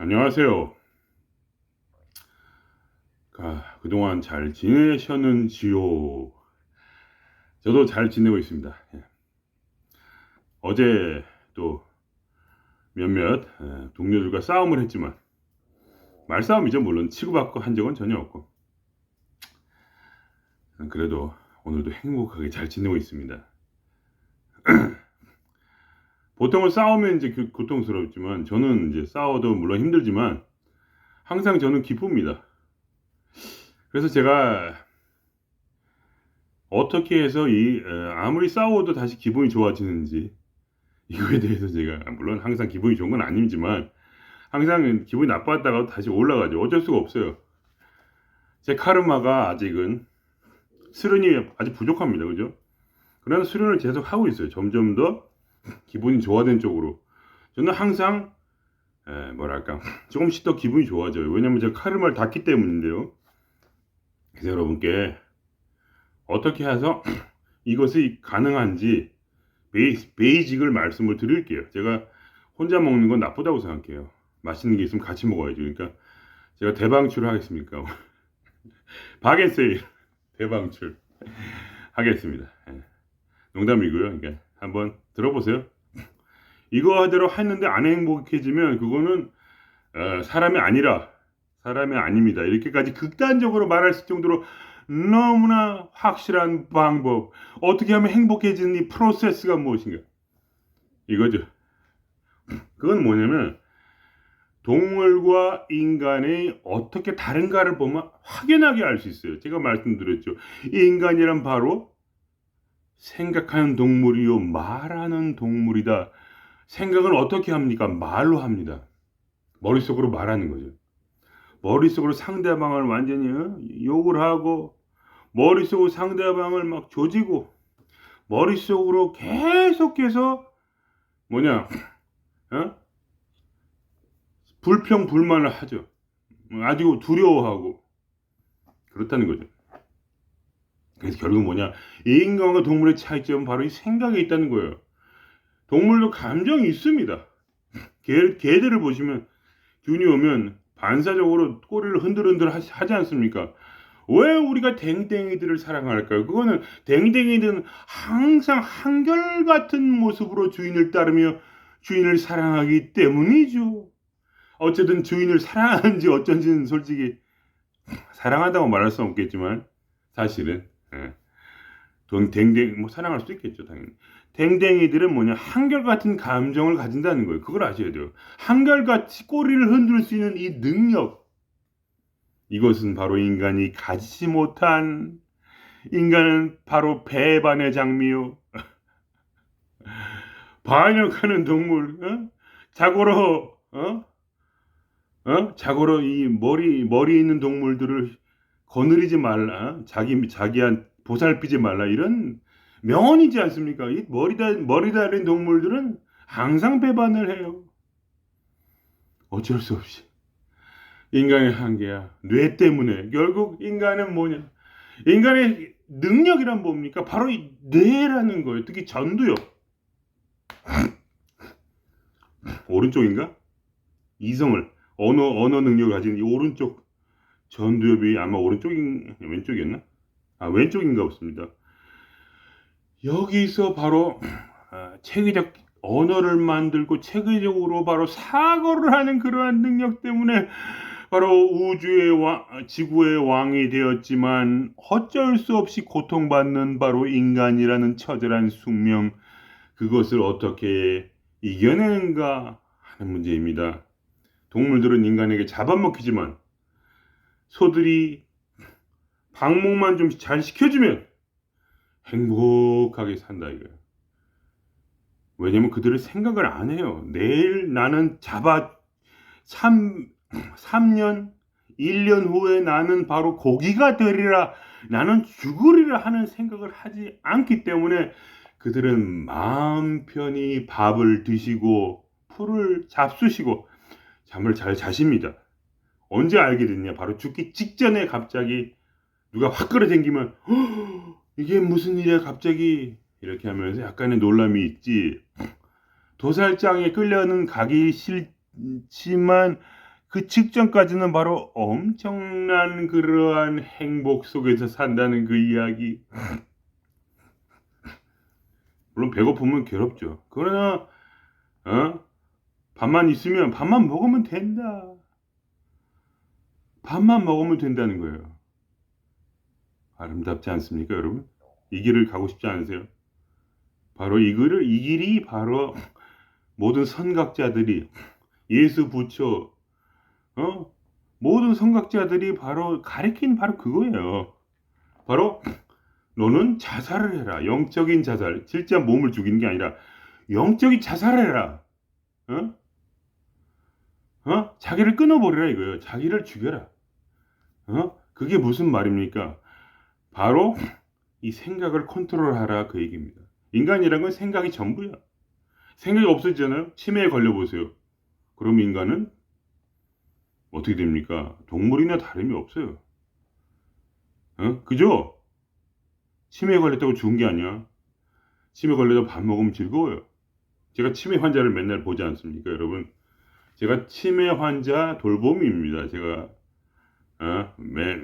안녕하세요. 그동안 잘 지내셨는지요? 저도 잘 지내고 있습니다. 예. 어제 또 몇몇 동료들과 싸움을 했지만 말싸움이죠. 물론 치고받고 한 적은 전혀 없고 그래도 오늘도 행복하게 잘 지내고 있습니다. 보통은 싸우면 이제 고통스럽지만 저는 이제 싸워도 물론 힘들지만 항상 저는 기쁩니다. 그래서 제가 어떻게 해서 아무리 싸워도 다시 기분이 좋아지는지 이거에 대해서 제가 물론 항상 기분이 좋은 건 아니지만 항상 기분이 나빴다가 다시 올라가죠. 어쩔 수가 없어요. 제 카르마가 아직은 수련이 아직 부족합니다. 그죠? 그러나 수련을 계속 하고 있어요. 점점 더 기분이 좋아진 쪽으로. 저는 항상 뭐랄까 조금씩 더 기분이 좋아져요. 왜냐면 제가 카르마를 닫기 때문인데요. 그래서 여러분께 어떻게 해서 이것이 가능한지 베이직을 말씀을 드릴게요. 제가 혼자 먹는 건 나쁘다고 생각해요. 맛있는 게 있으면 같이 먹어야죠. 그러니까 제가 대방출을 하겠습니까? 바게세일 대방출 하겠습니다. 농담이고요. 그러니까 한번 들어보세요. 이거 하대로 했는데 안 행복해지면 그거는 사람이 아닙니다. 이렇게까지 극단적으로 말할 정도로 너무나 확실한 방법. 어떻게 하면 행복해지는 이 프로세스가 무엇인가? 이거죠. 그건 뭐냐면 동물과 인간이 어떻게 다른가를 보면 확연하게 알 수 있어요. 제가 말씀드렸죠. 이 인간이란 바로 생각하는 동물이요, 말하는 동물이다. 생각을 어떻게 합니까? 말로 합니다. 머릿속으로 말하는 거죠. 머릿속으로 상대방을 완전히 욕을 하고, 머릿속으로 상대방을 막 조지고, 머릿속으로 계속해서 뭐냐, 어? 불평불만을 하죠. 아주 두려워하고 그렇다는 거죠. 그래서 결국 뭐냐, 인간과 동물의 차이점은 바로 이 생각에 있다는 거예요. 동물도 감정이 있습니다. 개들을 보시면 균이 오면 반사적으로 꼬리를 흔들흔들 하지 않습니까? 왜 우리가 댕댕이들을 사랑할까요? 그거는 댕댕이들은 항상 한결같은 모습으로 주인을 따르며 주인을 사랑하기 때문이죠. 어쨌든 주인을 사랑하는지 어쩐지는 솔직히 사랑한다고 말할 수 없겠지만 사실은 돈 댕댕이 뭐 사랑할 수도 있겠죠. 당연히 댕댕이들은 뭐냐, 한결같은 감정을 가진다는 거예요. 그걸 아셔야 돼요. 한결같이 꼬리를 흔들 수 있는 이 능력, 이것은 바로 인간이 가지지 못한, 인간은 바로 배반의 장미요, 반역하는 동물, 자고로 자고로 이 머리 있는 동물들을 거느리지 말라, 자기한 보살피지 말라, 이런 명언이지 않습니까? 이 머리 달린 동물들은 항상 배반을 해요. 어쩔 수 없이 인간의 한계야. 뇌 때문에. 결국 인간은 뭐냐? 인간의 능력이란 뭡니까? 바로 이 뇌라는 거예요. 특히 전두엽. 오른쪽인가? 이성을 언어 능력을 가진 이 오른쪽 전두엽이 아마 왼쪽이었나? 왼쪽인가 없습니다. 여기서 바로 체계적 언어를 만들고 체계적으로 바로 사고를 하는 그러한 능력 때문에 바로 지구의 왕이 되었지만 어쩔 수 없이 고통받는 바로 인간이라는 처절한 숙명, 그것을 어떻게 이겨내는가 하는 문제입니다. 동물들은 인간에게 잡아먹히지만 소들이 방목만 좀 잘 시켜주면 행복하게 산다 이거예요. 왜냐면 그들은 생각을 안 해요. 내일 나는 3년, 1년 후에 나는 바로 고기가 되리라, 나는 죽으리라 하는 생각을 하지 않기 때문에 그들은 마음 편히 밥을 드시고 풀을 잡수시고 잠을 잘 자십니다. 언제 알게 됐냐? 바로 죽기 직전에 갑자기 누가 확 끌어당기면 이게 무슨 일이야 갑자기, 이렇게 하면서 약간의 놀람이 있지. 도살장에 끌려는 가기 싫지만 그 직전까지는 바로 엄청난 그러한 행복 속에서 산다는 그 이야기. 물론 배고프면 괴롭죠. 그러나 밥만 있으면 밥만 먹으면 된다. 밥만 먹으면 된다는 거예요. 아름답지 않습니까, 여러분? 이 길을 가고 싶지 않으세요? 바로 이 길이 바로 모든 선각자들이 예수 부처, 어? 모든 선각자들이 바로 가리킨 바로 그거예요. 바로 너는 자살을 해라. 영적인 자살. 진짜 몸을 죽이는 게 아니라 영적인 자살을 해라. 어? 자기를 끊어버리라 이거예요. 자기를 죽여라. 그게 무슨 말입니까? 바로 이 생각을 컨트롤하라 그 얘기입니다. 인간이란 건 생각이 전부야. 생각이 없어지잖아요. 치매에 걸려보세요. 그럼 인간은 어떻게 됩니까? 동물이나 다름이 없어요. 그죠? 치매에 걸렸다고 죽은 게 아니야. 치매 걸려서 밥 먹으면 즐거워요. 제가 치매 환자를 맨날 보지 않습니까, 여러분? 제가 치매 환자 돌봄입니다. 제가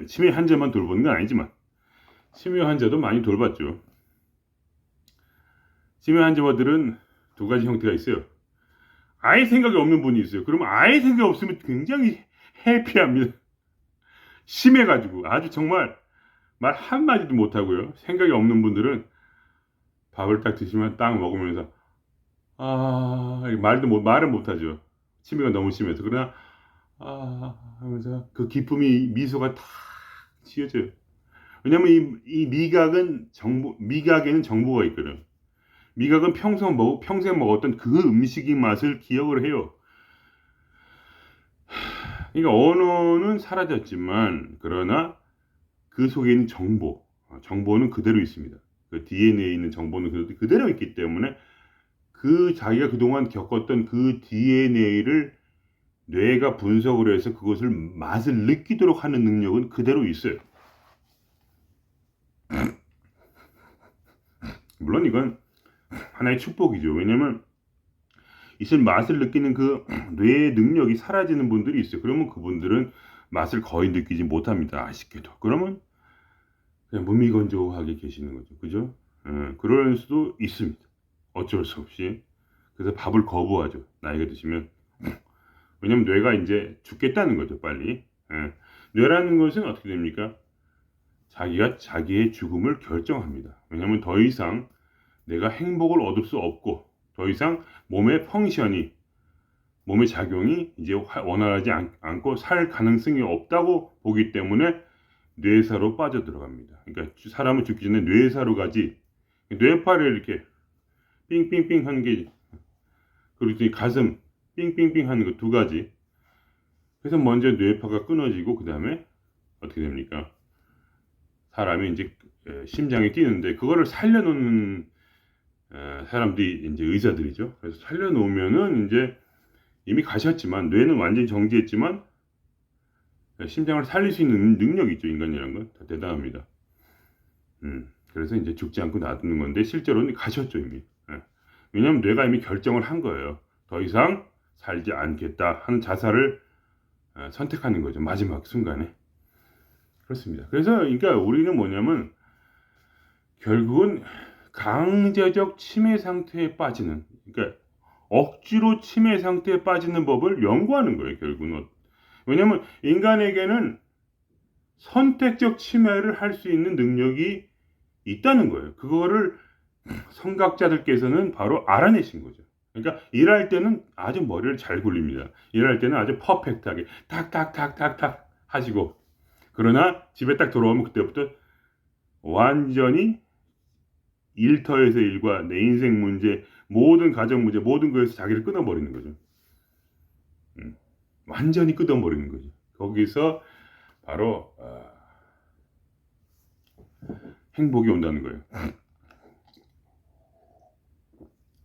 치매 환자만 돌보는 건 아니지만 치매 환자도 많이 돌봤죠. 치매 환자들은 두 가지 형태가 있어요. 아예 생각이 없는 분이 있어요. 그러면 아예 생각이 없으면 굉장히 해피합니다. 심해가지고 아주 정말 말 한마디도 못하고요. 생각이 없는 분들은 밥을 딱 드시면 딱 먹으면서 말은 못하죠. 치매가 너무 심해서. 그러나 하면서 그 기쁨이 미소가 탁 지어져요. 왜냐면 이 미각에는 정보가 있거든. 미각은 평생 먹었던 그 음식의 맛을 기억을 해요. 그러니까 언어는 사라졌지만 그러나 그 속에 있는 정보는 그대로 있습니다. 그 DNA에 있는 정보는 그대로 있기 때문에 그 자기가 그동안 겪었던 그 DNA를 뇌가 분석을 해서 그것을 맛을 느끼도록 하는 능력은 그대로 있어요. 물론 이건 하나의 축복이죠. 왜냐면 이슬 맛을 느끼는 그 뇌의 능력이 사라지는 분들이 있어요. 그러면 그분들은 맛을 거의 느끼지 못합니다. 아쉽게도. 그러면 그냥 무미건조하게 계시는 거죠. 그죠? 그럴 수도 있습니다. 어쩔 수 없이. 그래서 밥을 거부하죠. 나이가 드시면. 왜냐면 뇌가 이제 죽겠다는 거죠. 빨리. 뇌라는 것은 어떻게 됩니까? 자기가 자기의 죽음을 결정합니다. 왜냐면 더 이상 내가 행복을 얻을 수 없고 더 이상 몸의 작용이 이제 원활하지 않고 살 가능성이 없다고 보기 때문에 뇌사로 빠져들어갑니다. 그러니까 사람은 죽기 전에 뇌사로 가지. 뇌파를 이렇게 삥삥삥 하는 게 그리고 가슴 삥삥삥 하는 거 두 가지. 그래서 먼저 뇌파가 끊어지고 그 다음에 어떻게 됩니까? 사람이 이제 심장이 뛰는데 그거를 살려놓는 사람들이 이제 의사들이죠. 그래서 살려놓으면은 이제 이미 가셨지만 뇌는 완전히 정지했지만 심장을 살릴 수 있는 능력이 있죠. 인간이라는 건 다 대단합니다. 그래서 이제 죽지 않고 놔두는 건데 실제로는 가셨죠 이미. 왜냐하면 뇌가 이미 결정을 한 거예요. 더 이상 살지 않겠다 하는 자살을 선택하는 거죠. 마지막 순간에. 그렇습니다. 그래서 그러니까 우리는 뭐냐면 결국은 강제적 치매 상태에 빠지는, 그러니까 억지로 치매 상태에 빠지는 법을 연구하는 거예요. 결국은. 왜냐하면 인간에게는 선택적 치매를 할 수 있는 능력이 있다는 거예요. 그거를 선각자들께서는 바로 알아내신 거죠. 그러니까 일할 때는 아주 머리를 잘 굴립니다. 일할 때는 아주 퍼펙트하게 탁탁탁탁탁 하시고, 그러나 집에 딱 들어오면 그때부터 완전히 일터에서 일과 내 인생 문제, 모든 가정 문제, 모든 거에서 자기를 끊어버리는 거죠. 완전히 끊어버리는 거죠. 거기서 바로 행복이 온다는 거예요.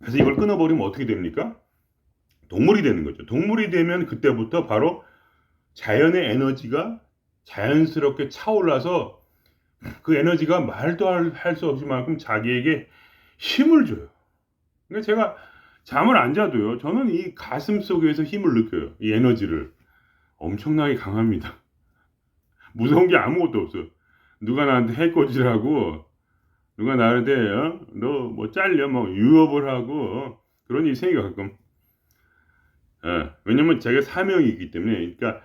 그래서 이걸 끊어버리면 어떻게 됩니까? 동물이 되는 거죠. 동물이 되면 그때부터 바로 자연의 에너지가 자연스럽게 차올라서 그 에너지가 말도 할 수 없을 만큼 자기에게 힘을 줘요. 그러니까 제가 잠을 안 자도요. 저는 이 가슴 속에서 힘을 느껴요. 이 에너지를. 엄청나게 강합니다. 무서운 게 아무것도 없어. 누가 나한테 해코지라고, 누가 나한테 너 뭐 잘려 뭐 유업을 하고 그런 일이 생겨 가끔. 왜냐면 제가 사명이 있기 때문에. 그러니까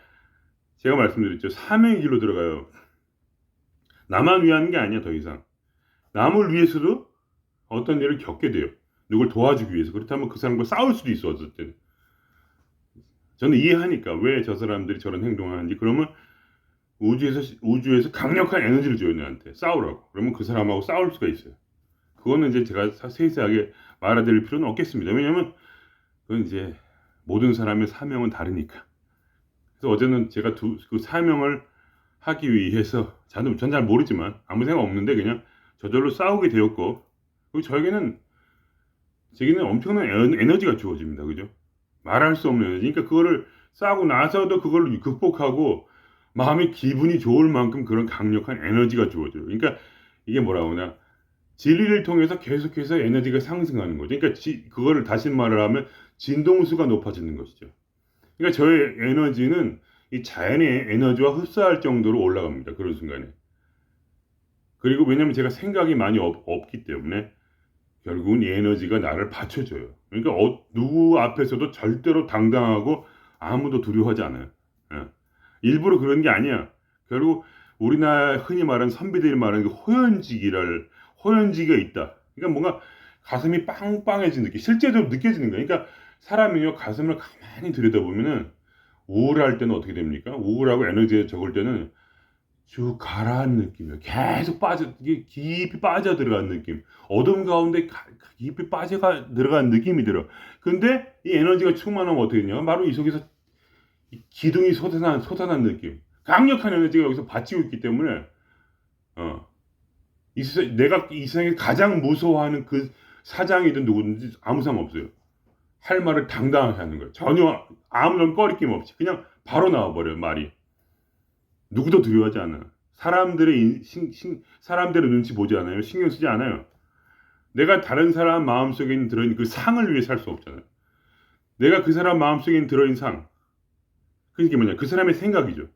제가 말씀드렸죠. 사명의 길로 들어가요. 나만 위한 게 아니야 더 이상. 남을 위해서도 어떤 일을 겪게 돼요. 누굴 도와주기 위해서. 그렇다면 그 사람과 싸울 수도 있어 어쨌든. 저는 이해하니까 왜 저 사람들이 저런 행동을 하는지. 그러면 우주에서 강력한 에너지를 줘요 나한테 싸우라고. 그러면 그 사람하고 싸울 수가 있어요. 그거는 이제 제가 세세하게 말아드릴 필요는 없겠습니다. 왜냐하면 그건 이제 모든 사람의 사명은 다르니까. 그래서 어제는 제가 그 사명을 하기 위해서 전 잘 모르지만 아무 생각 없는데 그냥 저절로 싸우게 되었고, 그리고 제게는 엄청난 에너지가 주어집니다. 그죠? 말할 수 없는 에너지. 그러니까 그거를 싸우고 나서도 그걸 극복하고 마음이 기분이 좋을 만큼 그런 강력한 에너지가 주어져요. 그러니까 이게 뭐라고 하냐. 진리를 통해서 계속해서 에너지가 상승하는 거죠. 그러니까 그거를 다시 말을 하면 진동수가 높아지는 것이죠. 그러니까 저의 에너지는 이 자연의 에너지와 흡사할 정도로 올라갑니다. 그런 순간에. 그리고 왜냐면 제가 생각이 많이 없기 때문에 결국은 이 에너지가 나를 받쳐줘요. 그러니까 누구 앞에서도 절대로 당당하고 아무도 두려워하지 않아요. 예. 일부러 그런 게 아니야. 결국 우리나라 흔히 말하는 선비들이 말하는 그 호연지가 있다. 그러니까 뭔가 가슴이 빵빵해진 느낌. 실제로 느껴지는 거예요. 그러니까 사람이요 가슴을 가만히 들여다보면은 우울할 때는 어떻게 됩니까? 우울하고 에너지에 적을 때는 쭉 가라앉는 느낌이에요. 계속 이게 깊이 빠져 들어간 느낌. 어둠 가운데 깊이 들어간 느낌이 들어. 근데 이 에너지가 충만하면 어떻게 되냐? 바로 이 속에서 기둥이 솟아난 느낌. 강력한 에너지가 여기서 받치고 있기 때문에, 내가 이 세상에 가장 무서워하는 그 사장이든 누구든지 아무 상관없어요. 할 말을 당당하게 하는 거예요. 전혀 아무런 꺼리낌 없이. 그냥 바로 나와버려요, 말이. 누구도 두려워하지 않아. 사람들의 눈치 보지 않아요. 신경 쓰지 않아요. 내가 다른 사람 마음속에 들어있는 그 상을 위해 살 수 없잖아요. 내가 그 사람 마음속에 들어있는 상. 그게 뭐냐. 그 사람의 생각이죠.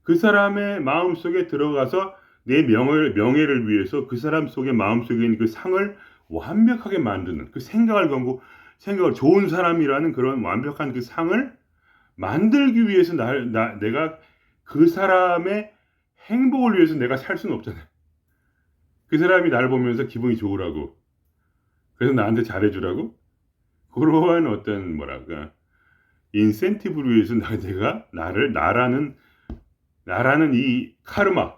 그 사람의 마음속에 들어가서 내 명예를 위해서 그 사람 속의 마음속에 있는 그 상을 완벽하게 만드는 그 생각을 좋은 사람이라는 그런 완벽한 그 상을 만들기 위해서 내가 그 사람의 행복을 위해서 내가 살 수는 없잖아요. 그 사람이 나를 보면서 기분이 좋으라고. 그래서 나한테 잘해주라고. 그러한 어떤 뭐랄까 인센티브를 위해서 내가 나라는 이 카르마.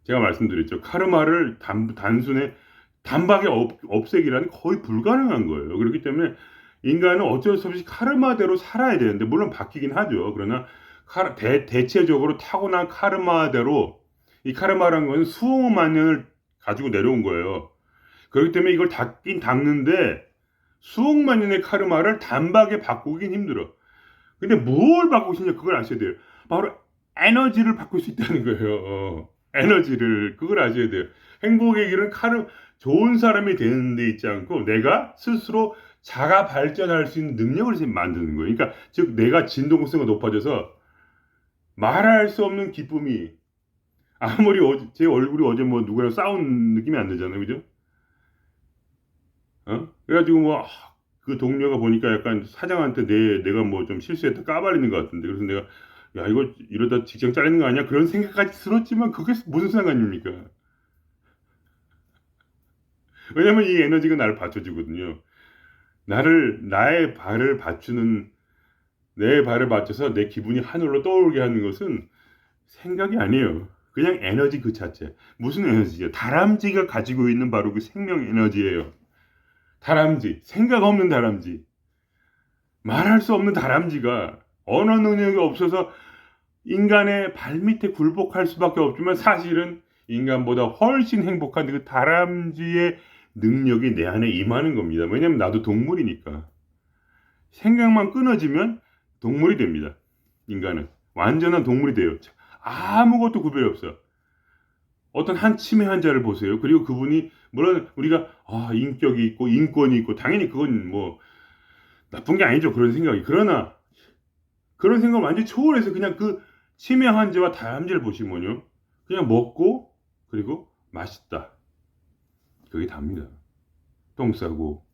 제가 말씀드렸죠. 카르마를 단순히 단박에 없애기라는 거의 불가능한 거예요. 그렇기 때문에 인간은 어쩔 수 없이 카르마대로 살아야 되는데, 물론 바뀌긴 하죠. 그러나 대체적으로 타고난 카르마대로, 이 카르마라는 건 수억만 년을 가지고 내려온 거예요. 그렇기 때문에 이걸 닦는데 수억만 년의 카르마를 단박에 바꾸긴 힘들어. 근데 뭘 바꾸고 싶냐, 그걸 아셔야 돼요. 바로 에너지를 바꿀 수 있다는 거예요. 에너지를, 그걸 아셔야 돼요. 행복의 길은 좋은 사람이 되는 데 있지 않고 내가 스스로 자가 발전할 수 있는 능력을 만드는 거예요. 그러니까 즉 내가 진동성이 높아져서 말할 수 없는 기쁨이, 아무리 제 얼굴이 어제 뭐 누구랑 싸운 느낌이 안 들잖아요. 그죠? 그래가지고 그 동료가 보니까 약간 사장한테 내가 뭐 좀 실수했다 까발리는 것 같은데, 그래서 내가 야 이거 이러다 직장 잘리는 거 아니야? 그런 생각까지 들었지만 그게 무슨 상관입니까? 왜냐면 이 에너지가 나를 받쳐주거든요. 나의 발을 받치는, 내 발을 받쳐서 내 기분이 하늘로 떠오르게 하는 것은 생각이 아니에요. 그냥 에너지 그 자체. 무슨 에너지죠? 다람쥐가 가지고 있는 바로 그 생명 에너지예요. 다람쥐, 생각 없는 다람쥐, 말할 수 없는 다람쥐가 언어 능력이 없어서 인간의 발밑에 굴복할 수밖에 없지만 사실은 인간보다 훨씬 행복한 그 다람쥐의 능력이 내 안에 임하는 겁니다. 왜냐면 나도 동물이니까. 생각만 끊어지면 동물이 됩니다. 인간은 완전한 동물이 돼요. 아무것도 구별이 없어. 어떤 한 치매 환자를 보세요. 그리고 그분이 물론 우리가 인격이 있고 인권이 있고 당연히 그건 뭐 나쁜 게 아니죠. 그런 생각이. 그러나 그런 생각을 완전히 초월해서 그냥 그 치매 환자와 다람쥐를 보시면요. 그냥 먹고 그리고 맛있다. 그게 답니다. 똥 싸고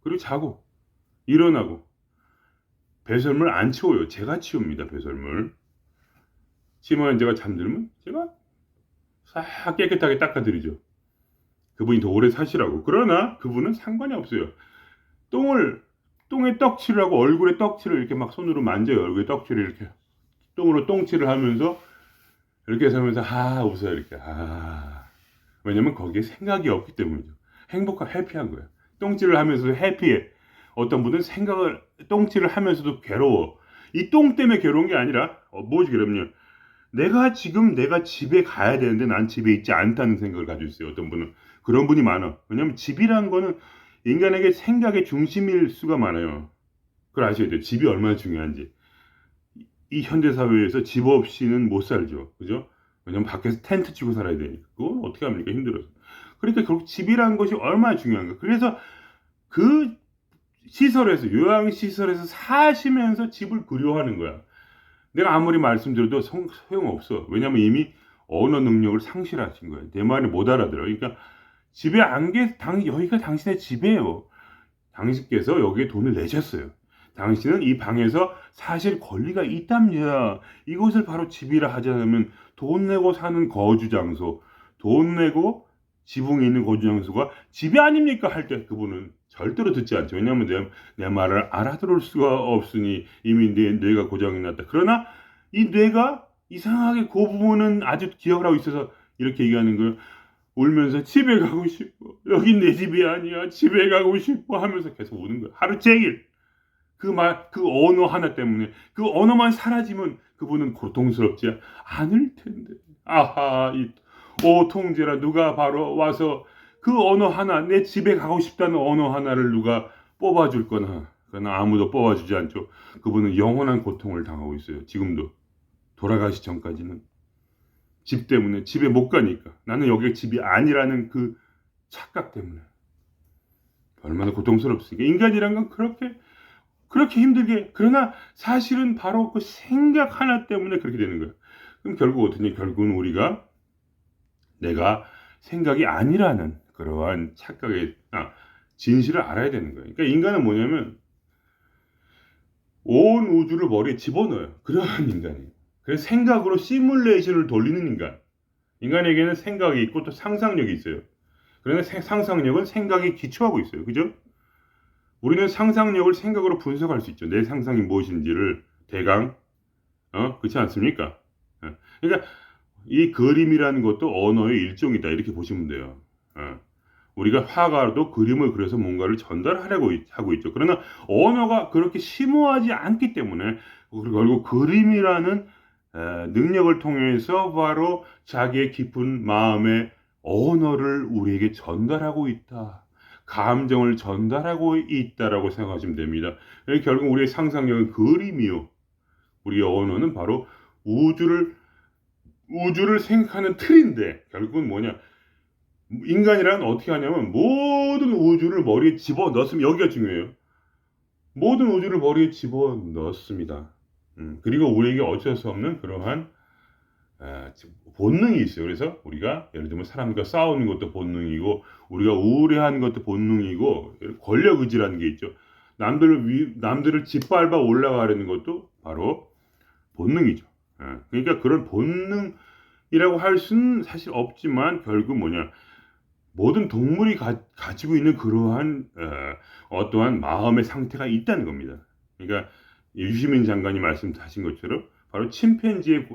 그리고 자고 일어나고 배설물 안 치워요. 제가 치웁니다. 배설물. 치매 환자가 잠들면 제가 싹 깨끗하게 닦아드리죠. 그분이 더 오래 사시라고. 그러나 그분은 상관이 없어요. 똥을 똥에 떡칠을 하고 얼굴에 떡칠을 이렇게 막 손으로 만져요. 얼굴에 떡칠을 이렇게 똥으로 똥칠을 하면서 이렇게 해서 하면서 웃어요. 이렇게 왜냐면 거기에 생각이 없기 때문이죠. 행복한 해피한 거예요. 똥칠을 하면서도 해피해. 어떤 분은 생각을 똥칠을 하면서도 괴로워. 이 똥 때문에 괴로운 게 아니라 뭐지 그러면요. 내가 집에 가야 되는데 난 집에 있지 않다는 생각을 가지고 있어요. 어떤 분은 그런 분이 많아. 왜냐면 집이라는 거는 인간에게 생각의 중심일 수가 많아요. 그걸 아셔야 돼요. 집이 얼마나 중요한지. 이 현대 사회에서 집 없이는 못 살죠. 그죠? 왜냐면 밖에서 텐트 치고 살아야 되니까. 그건 어떻게 합니까? 힘들어서. 그러니까 결국 집이라는 것이 얼마나 중요한가. 그래서 그 시설에서, 요양시설에서 사시면서 집을 그리워하는 거야. 내가 아무리 말씀드려도 소용없어. 왜냐면 이미 언어 능력을 상실하신 거예요. 내 말을 못 알아들어. 그러니까 집에 여기가 당신의 집이에요. 당신께서 여기에 돈을 내셨어요. 당신은 이 방에서 사실 권리가 있답니다. 이곳을 바로 집이라 하자면 돈 내고 사는 거주 장소, 돈 내고 지붕이 있는 거주 장소가 집이 아닙니까? 할 때 그분은 절대로 듣지 않죠. 왜냐하면 내 말을 알아들을 수가 없으니 이미 내 뇌가 고장이 났다. 그러나 이 뇌가 이상하게 그 부분은 아주 기억을 하고 있어서 이렇게 얘기하는 거예요. 울면서 집에 가고 싶어. 여긴 내 집이 아니야. 집에 가고 싶어 하면서 계속 우는 거야. 하루 종일. 그 언어 하나 때문에 그 언어만 사라지면 그분은 고통스럽지 않을 텐데. 오 통제라 누가 바로 와서 그 언어 하나 내 집에 가고 싶다는 언어 하나를 누가 뽑아줄 거나 그러나 아무도 뽑아주지 않죠. 그분은 영원한 고통을 당하고 있어요. 지금도 돌아가시 전까지는 집 때문에 집에 못 가니까 나는 여기가 집이 아니라는 그 착각 때문에 얼마나 고통스럽습니까? 인간이란 건 그렇게 힘들게 그러나 사실은 바로 그 생각 하나 때문에 그렇게 되는 거예요. 그럼 결국 어떠냐? 결국은 우리가 내가 생각이 아니라는 그러한 착각의 진실을 알아야 되는 거예요. 그러니까 인간은 뭐냐면 온 우주를 머리에 집어넣어요. 그러한 인간이에요. 그래서 생각으로 시뮬레이션을 돌리는 인간. 인간에게는 생각이 있고 또 상상력이 있어요. 그러나 상상력은 생각에 기초하고 있어요. 그죠? 우리는 상상력을 생각으로 분석할 수 있죠. 내 상상이 무엇인지를 대강, 그렇지 않습니까? 그러니까 이 그림이라는 것도 언어의 일종이다. 이렇게 보시면 돼요. 우리가 화가도 그림을 그려서 뭔가를 전달하려고 하고 있죠. 그러나 언어가 그렇게 심오하지 않기 때문에 결국 그림이라는 능력을 통해서 바로 자기의 깊은 마음의 언어를 우리에게 전달하고 있다. 감정을 전달하고 있다라고 생각하시면 됩니다. 결국 우리의 상상력은 그림이요. 우리의 언어는 바로 우주를 생각하는 틀인데 결국은 뭐냐? 인간이란 어떻게 하냐면 모든 우주를 머리에 집어넣으면 여기가 중요해요. 모든 우주를 머리에 집어넣습니다. 그리고 우리에게 어쩔 수 없는 그러한 본능이 있어요. 그래서 우리가 예를 들면 사람과 싸우는 것도 본능이고 우리가 우울해하는 것도 본능이고 권력 의지라는 게 있죠. 남들을 짓밟아 올라가려는 것도 바로 본능이죠. 그러니까 그런 본능이라고 할 수는 사실 없지만 결국 뭐냐 모든 동물이 가지고 있는 그러한 어떠한 마음의 상태가 있다는 겁니다. 그러니까 유시민 장관이 말씀하신 것처럼 바로 침팬지의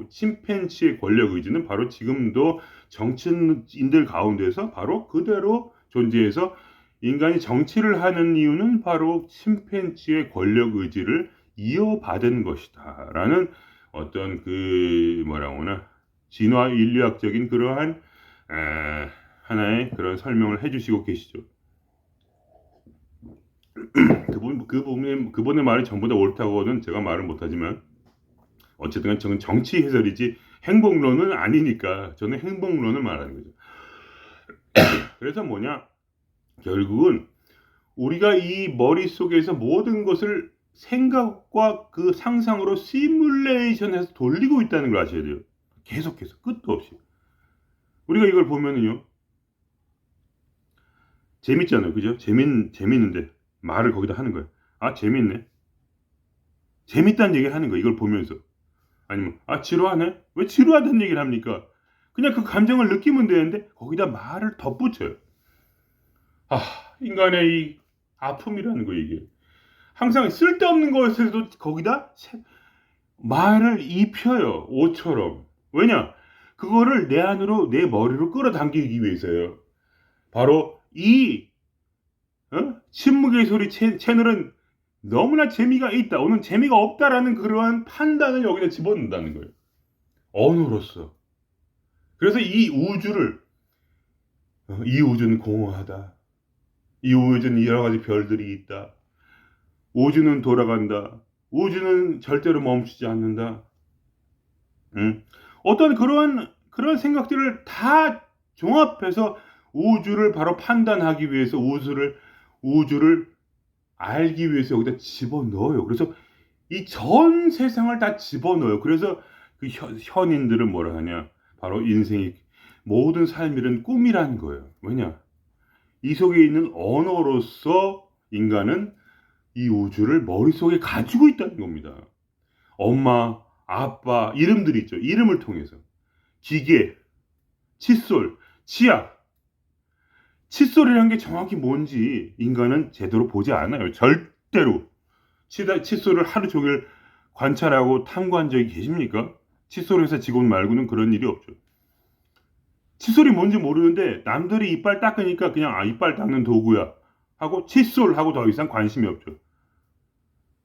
권력 의지는 바로 지금도 정치인들 가운데서 바로 그대로 존재해서 인간이 정치를 하는 이유는 바로 침팬지의 권력 의지를 이어받은 것이다라는 어떤 그 뭐라고 하나 진화 인류학적인 그러한 하나의 그런 설명을 해주시고 계시죠. 그분의 말이 전부 다 옳다고는 제가 말을 못하지만 어쨌든 저는 정치 해설이지 행복론은 아니니까 저는 행복론을 말하는 거죠. 그래서 뭐냐 결국은 우리가 이 머릿속에서 모든 것을 생각과 그 상상으로 시뮬레이션해서 돌리고 있다는 걸 아셔야 돼요. 계속해서 끝도 없이. 우리가 이걸 보면은요, 재밌잖아요, 그죠? 재밌는데 말을 거기다 하는 거예요. 아, 재밌네. 재밌다는 얘기를 하는 거예요. 이걸 보면서. 아니면 아, 지루하네. 왜 지루하다는 얘기를 합니까? 그냥 그 감정을 느끼면 되는데 거기다 말을 덧붙여요. 아, 인간의 이 아픔이라는 거 이게. 항상 쓸데없는 것에서도 거기다 말을 입혀요. 옷처럼. 왜냐? 그거를 내 안으로, 내 머리로 끌어당기기 위해서요. 바로 이 침묵의 소리 채널은 너무나 재미가 있다, 오늘 재미가 없다라는 그러한 판단을 여기다 집어넣는다는 거예요. 언어로서. 그래서 이 우주는 공허하다. 이 우주는 여러 가지 별들이 있다. 우주는 돌아간다. 우주는 절대로 멈추지 않는다. 응? 어떤 그런 생각들을 다 종합해서 우주를 바로 판단하기 위해서 우주를 알기 위해서 여기다 집어넣어요. 그래서 이 전 세상을 다 집어넣어요. 그래서 그 현인들은 뭐라 하냐? 바로 인생이 모든 삶이란 꿈이라는 거예요. 왜냐? 이 속에 있는 언어로서 인간은 이 우주를 머릿속에 가지고 있다는 겁니다. 엄마, 아빠, 이름들이 있죠. 이름을 통해서. 기계, 칫솔, 치약. 칫솔이라는 게 정확히 뭔지 인간은 제대로 보지 않아요. 절대로. 칫솔을 하루 종일 관찰하고 탐구한 적이 계십니까? 칫솔 회사 직원 말고는 그런 일이 없죠. 칫솔이 뭔지 모르는데 남들이 이빨 닦으니까 그냥 아, 이빨 닦는 도구야 하고 칫솔 하고 더 이상 관심이 없죠.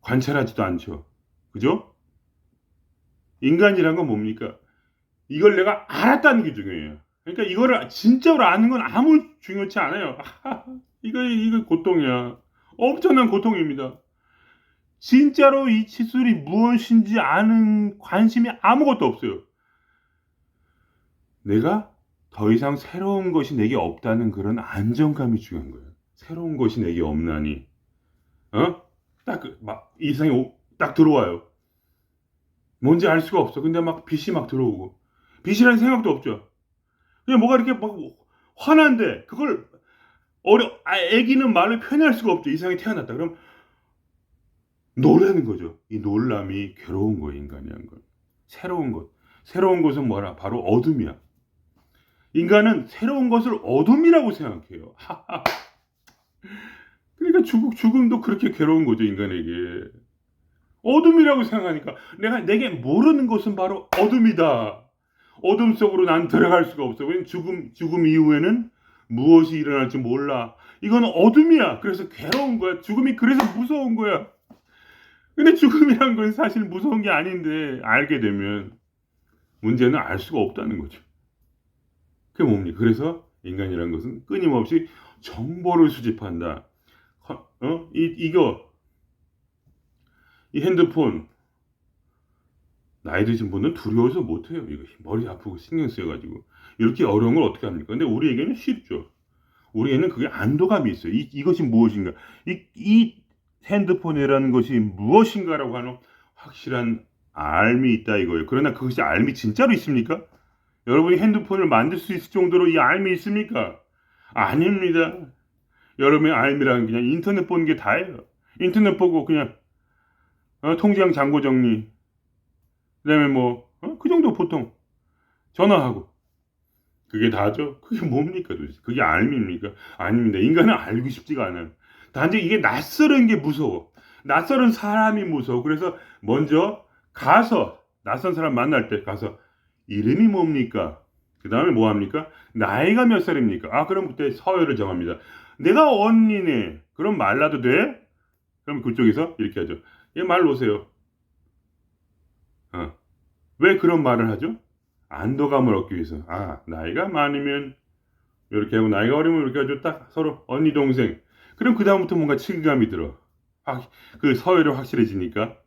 관찰하지도 않죠. 그죠? 인간이란 건 뭡니까? 이걸 내가 알았다는 게 중요해요. 그러니까 이거를 진짜로 아는 건 아무 중요치 않아요. 이거 고통이야. 엄청난 고통입니다. 진짜로 이 칫솔이 무엇인지 아는 관심이 아무것도 없어요. 내가 더 이상 새로운 것이 내게 없다는 그런 안정감이 중요한 거예요. 새로운 것이 내게 없나니, 이 세상에 딱 들어와요. 뭔지 알 수가 없어. 근데 막 빛이 막 들어오고. 빛이라는 생각도 없죠. 그냥 뭐가 이렇게 막 화난데, 그걸 애기는 말로 표현할 수가 없죠. 이 세상에 태어났다. 그럼 놀라는 거죠. 이 놀람이 괴로운 거예요, 인간이란 건. 새로운 것. 새로운 것은 뭐라? 바로 어둠이야. 인간은 새로운 것을 어둠이라고 생각해요. 그러니까 죽음도 그렇게 괴로운 거죠, 인간에게. 어둠이라고 생각하니까 내게 모르는 것은 바로 어둠이다. 어둠 속으로 난 들어갈 수가 없어. 왜냐면 죽음 이후에는 무엇이 일어날지 몰라. 이건 어둠이야. 그래서 괴로운 거야. 죽음이 그래서 무서운 거야. 근데 죽음이란 건 사실 무서운 게 아닌데 알게 되면 문제는 알 수가 없다는 거죠. 그게 뭡니까? 그래서 인간이란 것은 끊임없이 정보를 수집한다. 이 핸드폰, 나이 드신 분은 두려워서 못해요. 이거 머리 아프고 신경 쓰여가지고. 이렇게 어려운 걸 어떻게 합니까? 근데 우리에게는 쉽죠. 우리에게는 그게 안도감이 있어요. 이것이 무엇인가? 이 핸드폰이라는 것이 무엇인가라고 하는 확실한 알미 있다 이거예요. 그러나 그것이 알미 진짜로 있습니까? 여러분이 핸드폰을 만들 수 있을 정도로 이 알미 있습니까? 아닙니다. 여러분의 알미라는 그냥 인터넷 보는 게 다예요. 인터넷 보고 그냥 통장 잔고 정리, 그다음에 그 정도 보통 전화하고 그게 다죠. 그게 뭡니까 도대체? 그게 알미입니까? 아닙니다. 인간은 알고 싶지가 않아요. 단지 이게 낯설은 게 무서워. 낯설은 사람이 무서워. 그래서 먼저 가서 낯선 사람 만날 때 가서 이름이 뭡니까? 그 다음에 뭐 합니까? 나이가 몇 살입니까? 아, 그럼 그때 서열을 정합니다. 내가 언니네. 그럼 말라도 돼? 그럼 그쪽에서 이렇게 하죠. 얘 말 놓으세요. 왜 그런 말을 하죠? 안도감을 얻기 위해서. 아, 나이가 많으면 이렇게 하고 나이가 어리면 이렇게 하죠. 딱 서로 언니 동생. 그럼 그 다음부터 뭔가 친감이 들어. 그 서열이 확실해지니까.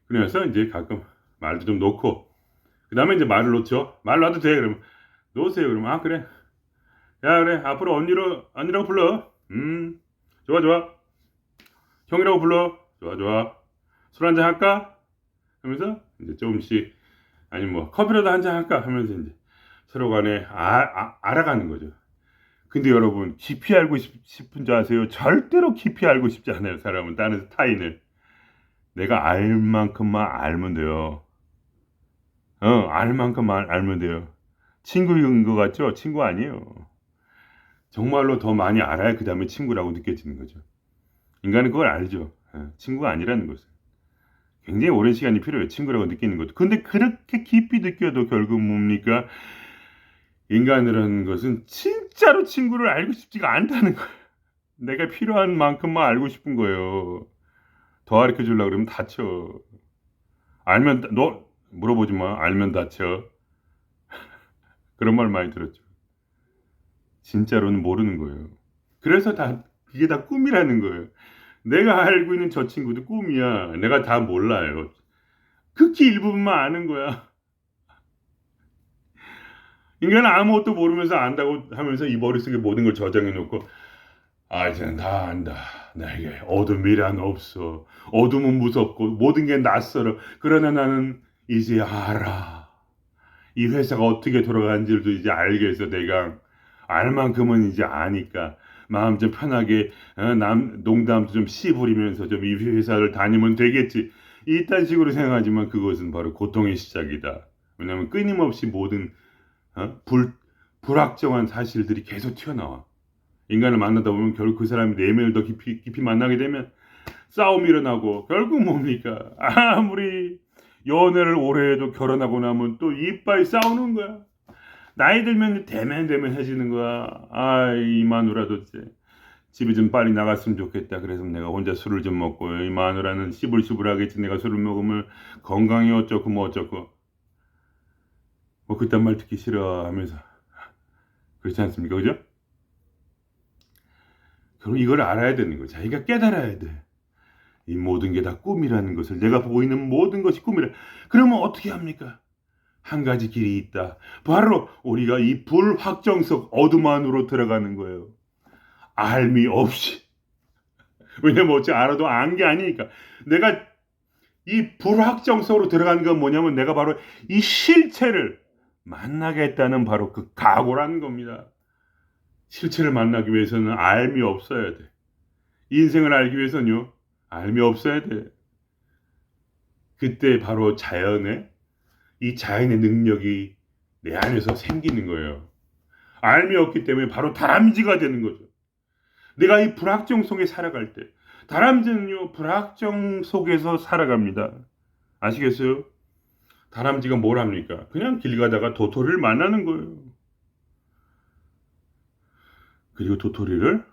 그래서 이제 가끔 말도 좀 놓고 그 다음에 이제 말을 놓죠. 말 놔도 돼. 그러면 놓으세요. 그러면 아 그래. 야 그래. 앞으로 언니라고 불러. 좋아. 형이라고 불러. 좋아. 술 한잔 할까? 하면서 이제 조금씩 아니 뭐 커피라도 한잔 할까? 하면서 이제 서로 간에 알아가는 거죠. 근데 여러분 깊이 알고 싶은 줄 아세요? 절대로 깊이 알고 싶지 않아요. 사람은 다른 타인을 내가 알 만큼만 알면 돼요. 알 만큼만 알면 돼요. 친구인 것 같죠? 친구 아니에요. 정말로 더 많이 알아야 그 다음에 친구라고 느껴지는 거죠. 인간은 그걸 알죠. 친구가 아니라는 것을. 굉장히 오랜 시간이 필요해요. 친구라고 느끼는 것도. 근데 그렇게 깊이 느껴도 결국 뭡니까? 인간이라는 것은 진짜로 친구를 알고 싶지가 않다는 거예요. 내가 필요한 만큼만 알고 싶은 거예요. 더 가르쳐 주려고 그러면 다쳐. 알면, 너, 물어보지 마. 알면 다쳐. 그런 말 많이 들었죠. 진짜로는 모르는 거예요. 그래서 그게 다 꿈이라는 거예요. 내가 알고 있는 저 친구도 꿈이야. 내가 다 몰라요. 극히 일부분만 아는 거야. 인간은 아무것도 모르면서 안다고 하면서 이 머릿속에 모든 걸 저장해 놓고, 이제는 다 안다. 나에게 어둠이란 없어. 어둠은 무섭고 모든 게 낯설어. 그러나 나는 이제 알아. 이 회사가 어떻게 돌아가는지도 이제 알겠어. 내가 알 만큼은 이제 아니까 마음 좀 편하게 농담도 좀 씨부리면서 좀 이 회사를 다니면 되겠지. 이딴 식으로 생각하지만 그것은 바로 고통의 시작이다. 왜냐하면 끊임없이 모든 불확정한 사실들이 계속 튀어나와. 인간을 만나다 보면 결국 그 사람이 내면을 더 깊이 만나게 되면 싸움이 일어나고 결국 뭡니까? 아무리 연애를 오래 해도 결혼하고 나면 또 이빨 싸우는 거야. 나이 들면 대면해지는 거야. 이 마누라도 이제 집에 좀 빨리 나갔으면 좋겠다. 그래서 내가 혼자 술을 좀 먹고 이 마누라는 시불시불하겠지. 내가 술을 먹으면 건강이 어쩌고 뭐 어쩌고 뭐 그딴 말 듣기 싫어 하면서 그렇지 않습니까? 그죠? 그럼 이걸 알아야 되는 거야. 자기가 깨달아야 돼. 이 모든 게 다 꿈이라는 것을 내가 보고 있는 모든 것이 꿈이라. 그러면 어떻게 합니까? 한 가지 길이 있다. 바로 우리가 이 불확정 속 어둠 안으로 들어가는 거예요. 알미 없이. 왜냐면 어찌 알아도 안 게 아니니까. 내가 이 불확정 속으로 들어가는 건 뭐냐면 내가 바로 이 실체를 만나겠다는 바로 그 각오라는 겁니다. 실체를 만나기 위해서는 알미 없어야 돼. 인생을 알기 위해서는요. 알미 없어야 돼. 그때 바로 이 자연의 능력이 내 안에서 생기는 거예요. 알미 없기 때문에 바로 다람쥐가 되는 거죠. 내가 이 불확정 속에 살아갈 때 다람쥐는요 불확정 속에서 살아갑니다. 아시겠어요? 다람쥐가 뭘 합니까? 그냥 길 가다가 도토리를 만나는 거예요. 그리고 도토리를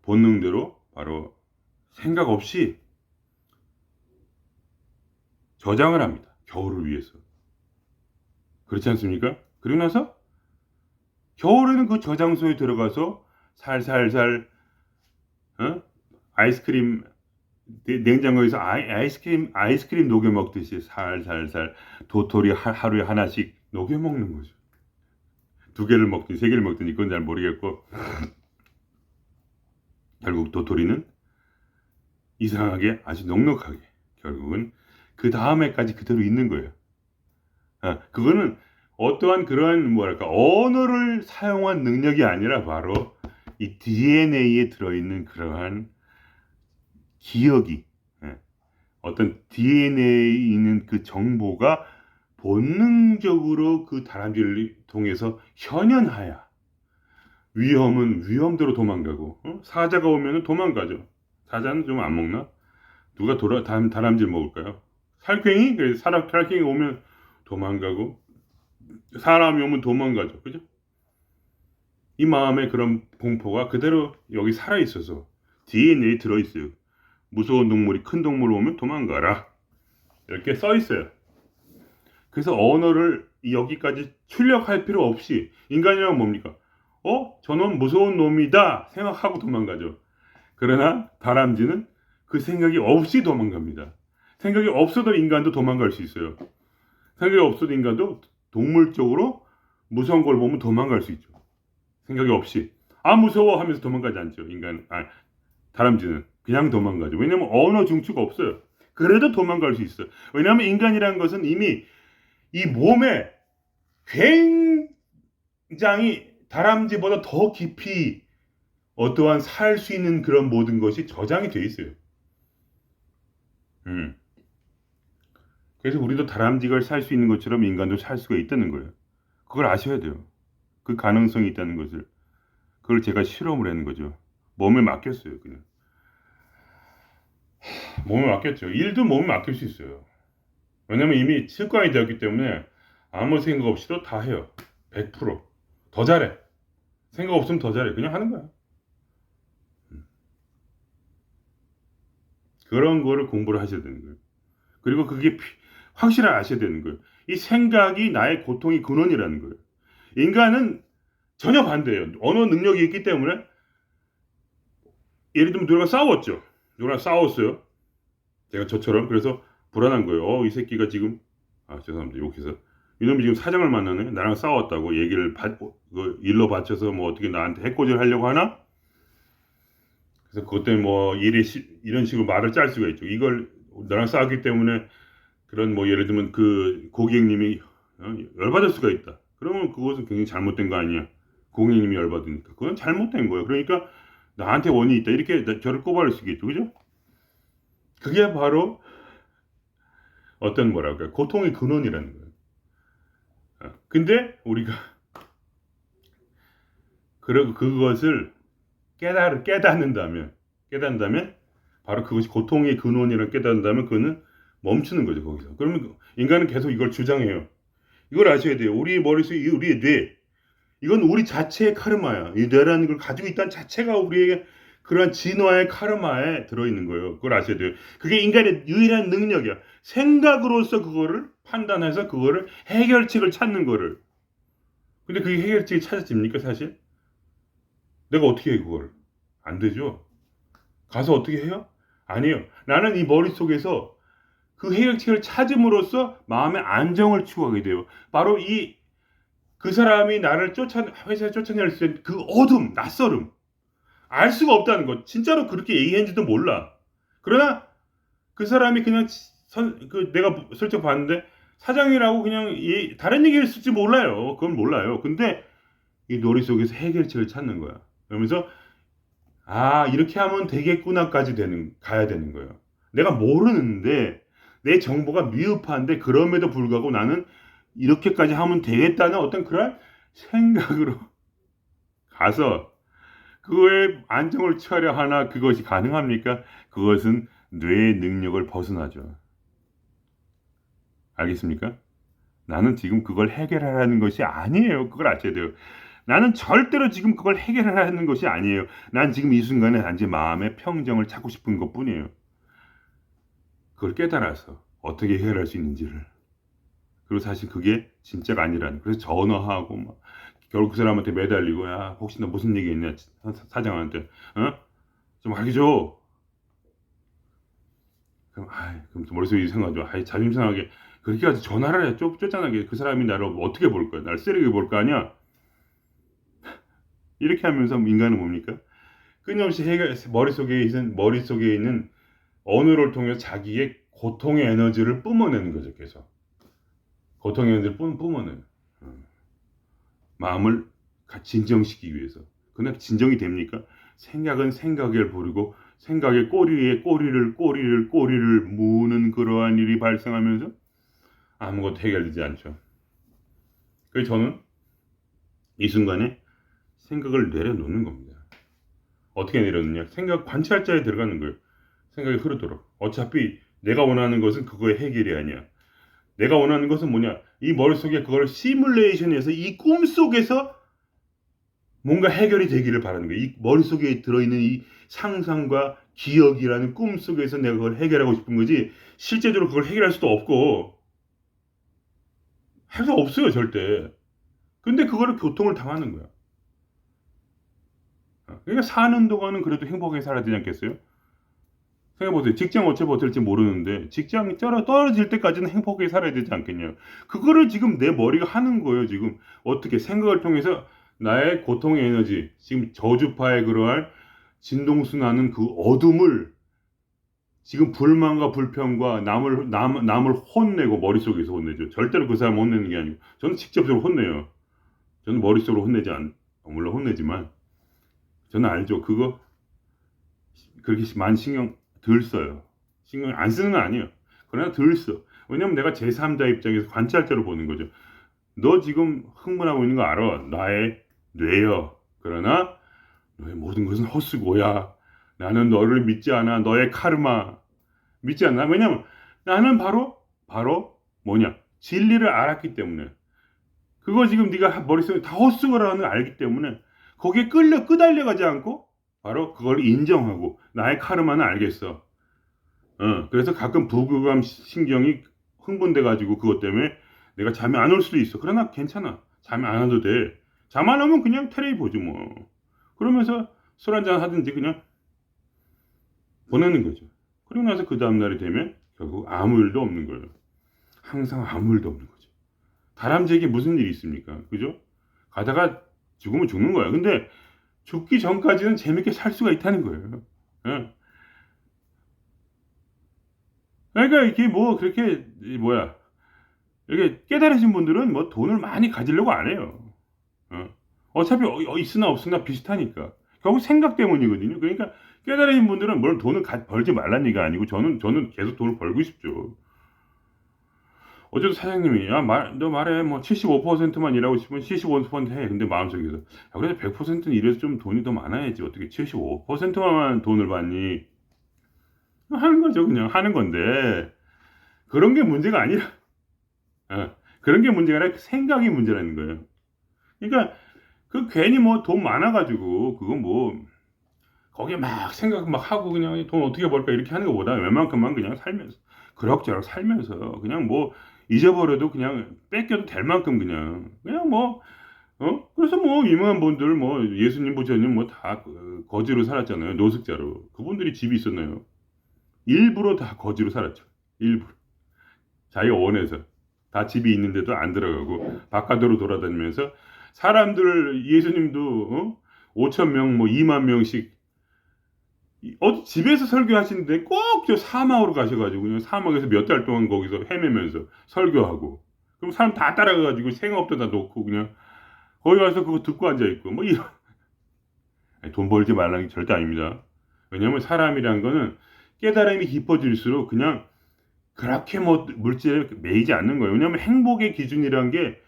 본능대로 바로 생각 없이 저장을 합니다. 겨울을 위해서. 그렇지 않습니까? 그리고 나서 겨울에는 그 저장소에 들어가서 살살살 아이스크림 냉장고에서 아이스크림 녹여 먹듯이 살살살 도토리 하루에 하나씩 녹여 먹는 거죠. 2개를 먹든 3개를 먹든 이건 잘 모르겠고 결국 도토리는 이상하게 아주 넉넉하게 결국은 그 다음에까지 그대로 있는 거예요. 그거는 어떠한 그러한 뭐랄까 언어를 사용한 능력이 아니라 바로 이 DNA에 들어있는 그러한 기억이 어떤 DNA에 있는 그 정보가 본능적으로 그 다람쥐를 통해서 현현하야 위험은 위험대로 도망가고 사자가 오면 도망가죠. 사자는 좀 안 먹나? 누가 다람쥐를 먹을까요? 살쾡이? 그래서 살쾡이 오면 도망가고 사람이 오면 도망가죠. 그죠? 이 마음의 그런 공포가 그대로 여기 살아있어서 DNA에 들어있어요. 무서운 동물이 큰 동물 오면 도망가라. 이렇게 써있어요. 그래서 언어를 여기까지 출력할 필요 없이 인간이란 뭡니까? 저놈 무서운 놈이다 생각하고 도망가죠. 그러나 다람쥐는 그 생각이 없이 도망갑니다. 생각이 없어도 인간도 도망갈 수 있어요. 생각이 없어도 인간도 동물적으로 무서운 걸 보면 도망갈 수 있죠. 생각이 없이 무서워 하면서 도망가지 않죠. 다람쥐는 그냥 도망가죠. 왜냐면 언어 중추가 없어요. 그래도 도망갈 수 있어. 왜냐하면 인간이라는 것은 이미 이 몸에 굉장히 다람쥐보다 더 깊이 어떠한 살 수 있는 그런 모든 것이 저장이 돼 있어요. 음. 그래서 우리도 다람쥐가 살 수 있는 것처럼 인간도 살 수가 있다는 거예요. 그걸 아셔야 돼요. 그 가능성이 있다는 것을. 그걸 제가 실험을 하는 거죠. 몸에 맡겼어요, 그냥. 몸에 맡겼죠. 일도 몸에 맡길 수 있어요. 왜냐면 이미 습관이 되었기 때문에 아무 생각 없이도 다 해요. 100%. 더 잘해. 생각 없으면 더 잘해. 그냥 하는 거야. 그런 거를 공부를 하셔야 되는 거예요. 그리고 그게 확실히 아셔야 되는 거예요. 이 생각이 나의 고통의 근원이라는 거예요. 인간은 전혀 반대예요. 언어 능력이 있기 때문에 예를 들면 누나가 싸웠죠. 누나가 싸웠어요. 제가 저처럼. 그래서 불안한 거예요. 이 새끼가 지금 죄송합니다. 욕해서 이놈이 지금 사장을 만나네. 나랑 싸웠다고 얘기를 일로 바쳐서 뭐 어떻게 나한테 해코지를 하려고 하나? 그래서 그것 때문에 뭐 이런 식으로 말을 짤 수가 있죠. 이걸 나랑 싸웠기 때문에 그런 뭐 예를 들면 그 고객님이 열받을 수가 있다. 그러면 그것은 굉장히 잘못된 거 아니야. 고객님이 열받으니까. 그건 잘못된 거예요. 그러니까 나한테 원인이 있다. 이렇게 저를 꼬발을 수 있겠죠. 그죠? 그게 바로 어떤 뭐랄까 고통의 근원이라는 거예요. 근데 우리가 그것을 깨닫는다면 바로 그것이 고통의 근원이라는 깨닫는다면 그거는 멈추는 거죠. 거기서. 그러면 인간은 계속 이걸 주장해요. 이걸 아셔야 돼요. 우리 머릿속에 우리의 뇌 이건 우리 자체의 카르마야. 이 뇌라는 걸 가지고 있다는 자체가 우리에게 그러한 진화의 카르마에 들어있는 거예요. 그걸 아셔야 돼요. 그게 인간의 유일한 능력이야. 생각으로서 그거를 판단해서 그거를 해결책을 찾는 거를. 근데 그게 해결책이 찾아집니까 사실? 내가 어떻게 해 그걸? 안 되죠. 가서 어떻게 해요? 아니에요. 나는 이 머릿속에서 그 해결책을 찾음으로써 마음의 안정을 추구하게 돼요. 바로 그 사람이 나를 회사에 쫓아낼 때 그 어둠, 낯설음. 알 수가 없다는 것. 진짜로 그렇게 얘기했는지도 몰라. 그러나 그 사람이 그냥 내가 슬쩍 봤는데 사장이라고 그냥 다른 얘기를 쓸지 몰라요. 그건 몰라요. 근데 이 놀이 속에서 해결책을 찾는 거야. 그러면서 이렇게 하면 되겠구나까지 가야 되는 거예요. 내가 모르는데 내 정보가 미흡한데 그럼에도 불구하고 나는 이렇게까지 하면 되겠다는 어떤 그런 생각으로 가서 그거에 안정을 취하려 하나 그것이 가능합니까? 그것은 뇌의 능력을 벗어나죠. 알겠습니까? 나는 지금 그걸 해결하라는 것이 아니에요. 그걸 아셔야 돼요. 나는 절대로 지금 그걸 해결하라는 것이 아니에요. 난 지금 이 순간에 단지 마음의 평정을 찾고 싶은 것 뿐이에요. 그걸 깨달아서 어떻게 해결할 수 있는지를. 그리고 사실 그게 진짜가 아니라는. 그래서 전화하고 막 결국 그 사람한테 매달리고 혹시 나 무슨 얘기 있냐 사장한테 좀 알려줘. 그럼 머릿속에 생각하죠. 자존심 상하게 그렇게까지 전화를 해 쫓아나게 그 사람이 나를 어떻게 볼 거야? 나를 쓰레기 볼 거 아니야? 이렇게 하면서 인간은 뭡니까? 끊임없이 머릿속에 있는 언어를 통해서 자기의 고통의 에너지를 뿜어내는 거죠. 계속 고통의 에너지를 뿜어내요. 마음을 진정시키기 위해서. 근데 진정이 됩니까? 생각은 생각을 부리고 생각의 꼬리에 꼬리를 무는 그러한 일이 발생하면서 아무것도 해결되지 않죠. 그래서 저는 이 순간에 생각을 내려놓는 겁니다. 어떻게 내려놓냐? 생각 관찰자에 들어가는 거예요. 생각이 흐르도록. 어차피 내가 원하는 것은 그거의 해결이 아니야. 내가 원하는 것은 뭐냐? 이 머릿속에 그걸 시뮬레이션해서 이 꿈속에서 뭔가 해결이 되기를 바라는 거예요. 이 머릿속에 들어있는 이 상상과 기억이라는 꿈속에서 내가 그걸 해결하고 싶은 거지 실제적으로 그걸 해결할 수도 없고 할 수 없어요 절대. 근데 그거를 고통을 당하는 거야. 그러니까 사는 동안은 그래도 행복하게 살아야 되지 않겠어요? 생각해보세요. 직장 어찌 버틸지 모르는데 직장이 떨어질 때까지는 행복하게 살아야 되지 않겠냐. 그거를 지금 내 머리가 하는 거예요. 지금 어떻게 생각을 통해서 나의 고통의 에너지 지금 저주파의 그러한 진동수 나는 그 어둠을 지금 불만과 불평과 남을 혼내고 머릿속에서 혼내죠. 절대로 그 사람 혼내는 게 아니고 저는 직접적으로 혼내요. 저는 머릿속으로 물론 혼내지만 저는 알죠. 그거 그렇게 많이 신경 덜 써요. 신경 안 쓰는 건 아니에요. 그러나 덜 써. 왜냐면 내가 제3자 입장에서 관찰자로 보는 거죠. 너 지금 흥분하고 있는 거 알아. 나의 뇌여. 그러나 너의 모든 것은 헛수고야. 나는 너를 믿지 않아. 너의 카르마. 믿지 않나? 왜냐면 나는 바로 뭐냐? 진리를 알았기 때문에. 그거 지금 네가 머릿속에 다 헛수고라는 걸 알기 때문에 거기에 끄달려 가지 않고 바로 그걸 인정하고 나의 카르마는 알겠어. 그래서 가끔 부교감 신경이 흥분돼 가지고 그것 때문에 내가 잠이 안 올 수도 있어. 그러나 괜찮아. 잠이 안 와도 돼. 잠 안 오면 그냥 테레비 보지 뭐. 그러면서 술 한잔 하든지 그냥 보내는 거죠. 그러고 나서 그 다음날이 되면 결국 아무 일도 없는 거예요. 항상 아무 일도 없는 거죠. 다람쥐에게 무슨 일이 있습니까? 그죠? 가다가 죽으면 죽는 거야. 근데 죽기 전까지는 재밌게 살 수가 있다는 거예요. 예. 그러니까 이게 뭐 그렇게 뭐야 이렇게 깨달으신 분들은 뭐 돈을 많이 가지려고 안 해요. 어차피 있으나 없으나 비슷하니까. 결국 생각 때문이거든요. 그러니까 깨달으신 분들은 뭘 돈을 벌지 말란 얘기가 아니고 저는 계속 돈을 벌고 싶죠. 어제도 사장님이 너 말해 뭐 75%만 일하고 싶으면 75% 해. 근데 마음속에서 그래도 100%는 일해서 좀 돈이 더 많아야지. 어떻게 75%만 돈을 받니? 하는 거죠. 그냥 하는 건데 그런 게 문제가 아니라 그런 게 문제가 아니라 생각이 문제라는 거예요. 그러니까 그 괜히 뭐 돈 많아가지고 그건 뭐 거기에 막 생각 막 하고 그냥 돈 어떻게 벌까 이렇게 하는 것보다 웬만큼만 그냥 살면서 그럭저럭 살면서 그냥 뭐 잊어버려도 그냥 뺏겨도 될 만큼 그냥 뭐 그래서 뭐 유명한 분들 뭐 예수님 부처님 뭐 다 거지로 살았잖아요. 노숙자로. 그분들이 집이 있었나요? 일부러 다 거지로 살았죠. 일부러 자기가 원해서 다 집이 있는데도 안 들어가고 바깥으로 돌아다니면서 사람들 예수님도 5천 명 뭐 2만 명씩 어디 집에서 설교하시는데 꼭 저 사막으로 가셔가지고 그냥 사막에서 몇 달 동안 거기서 헤매면서 설교하고 그럼 사람 다 따라가가지고 생업도 다 놓고 그냥 거기 가서 그거 듣고 앉아 있고 뭐 이런 돈 벌지 말라는 게 절대 아닙니다. 왜냐하면 사람이란 거는 깨달음이 깊어질수록 그냥 그렇게 뭐 물질에 매이지 않는 거예요. 왜냐하면 행복의 기준이란 게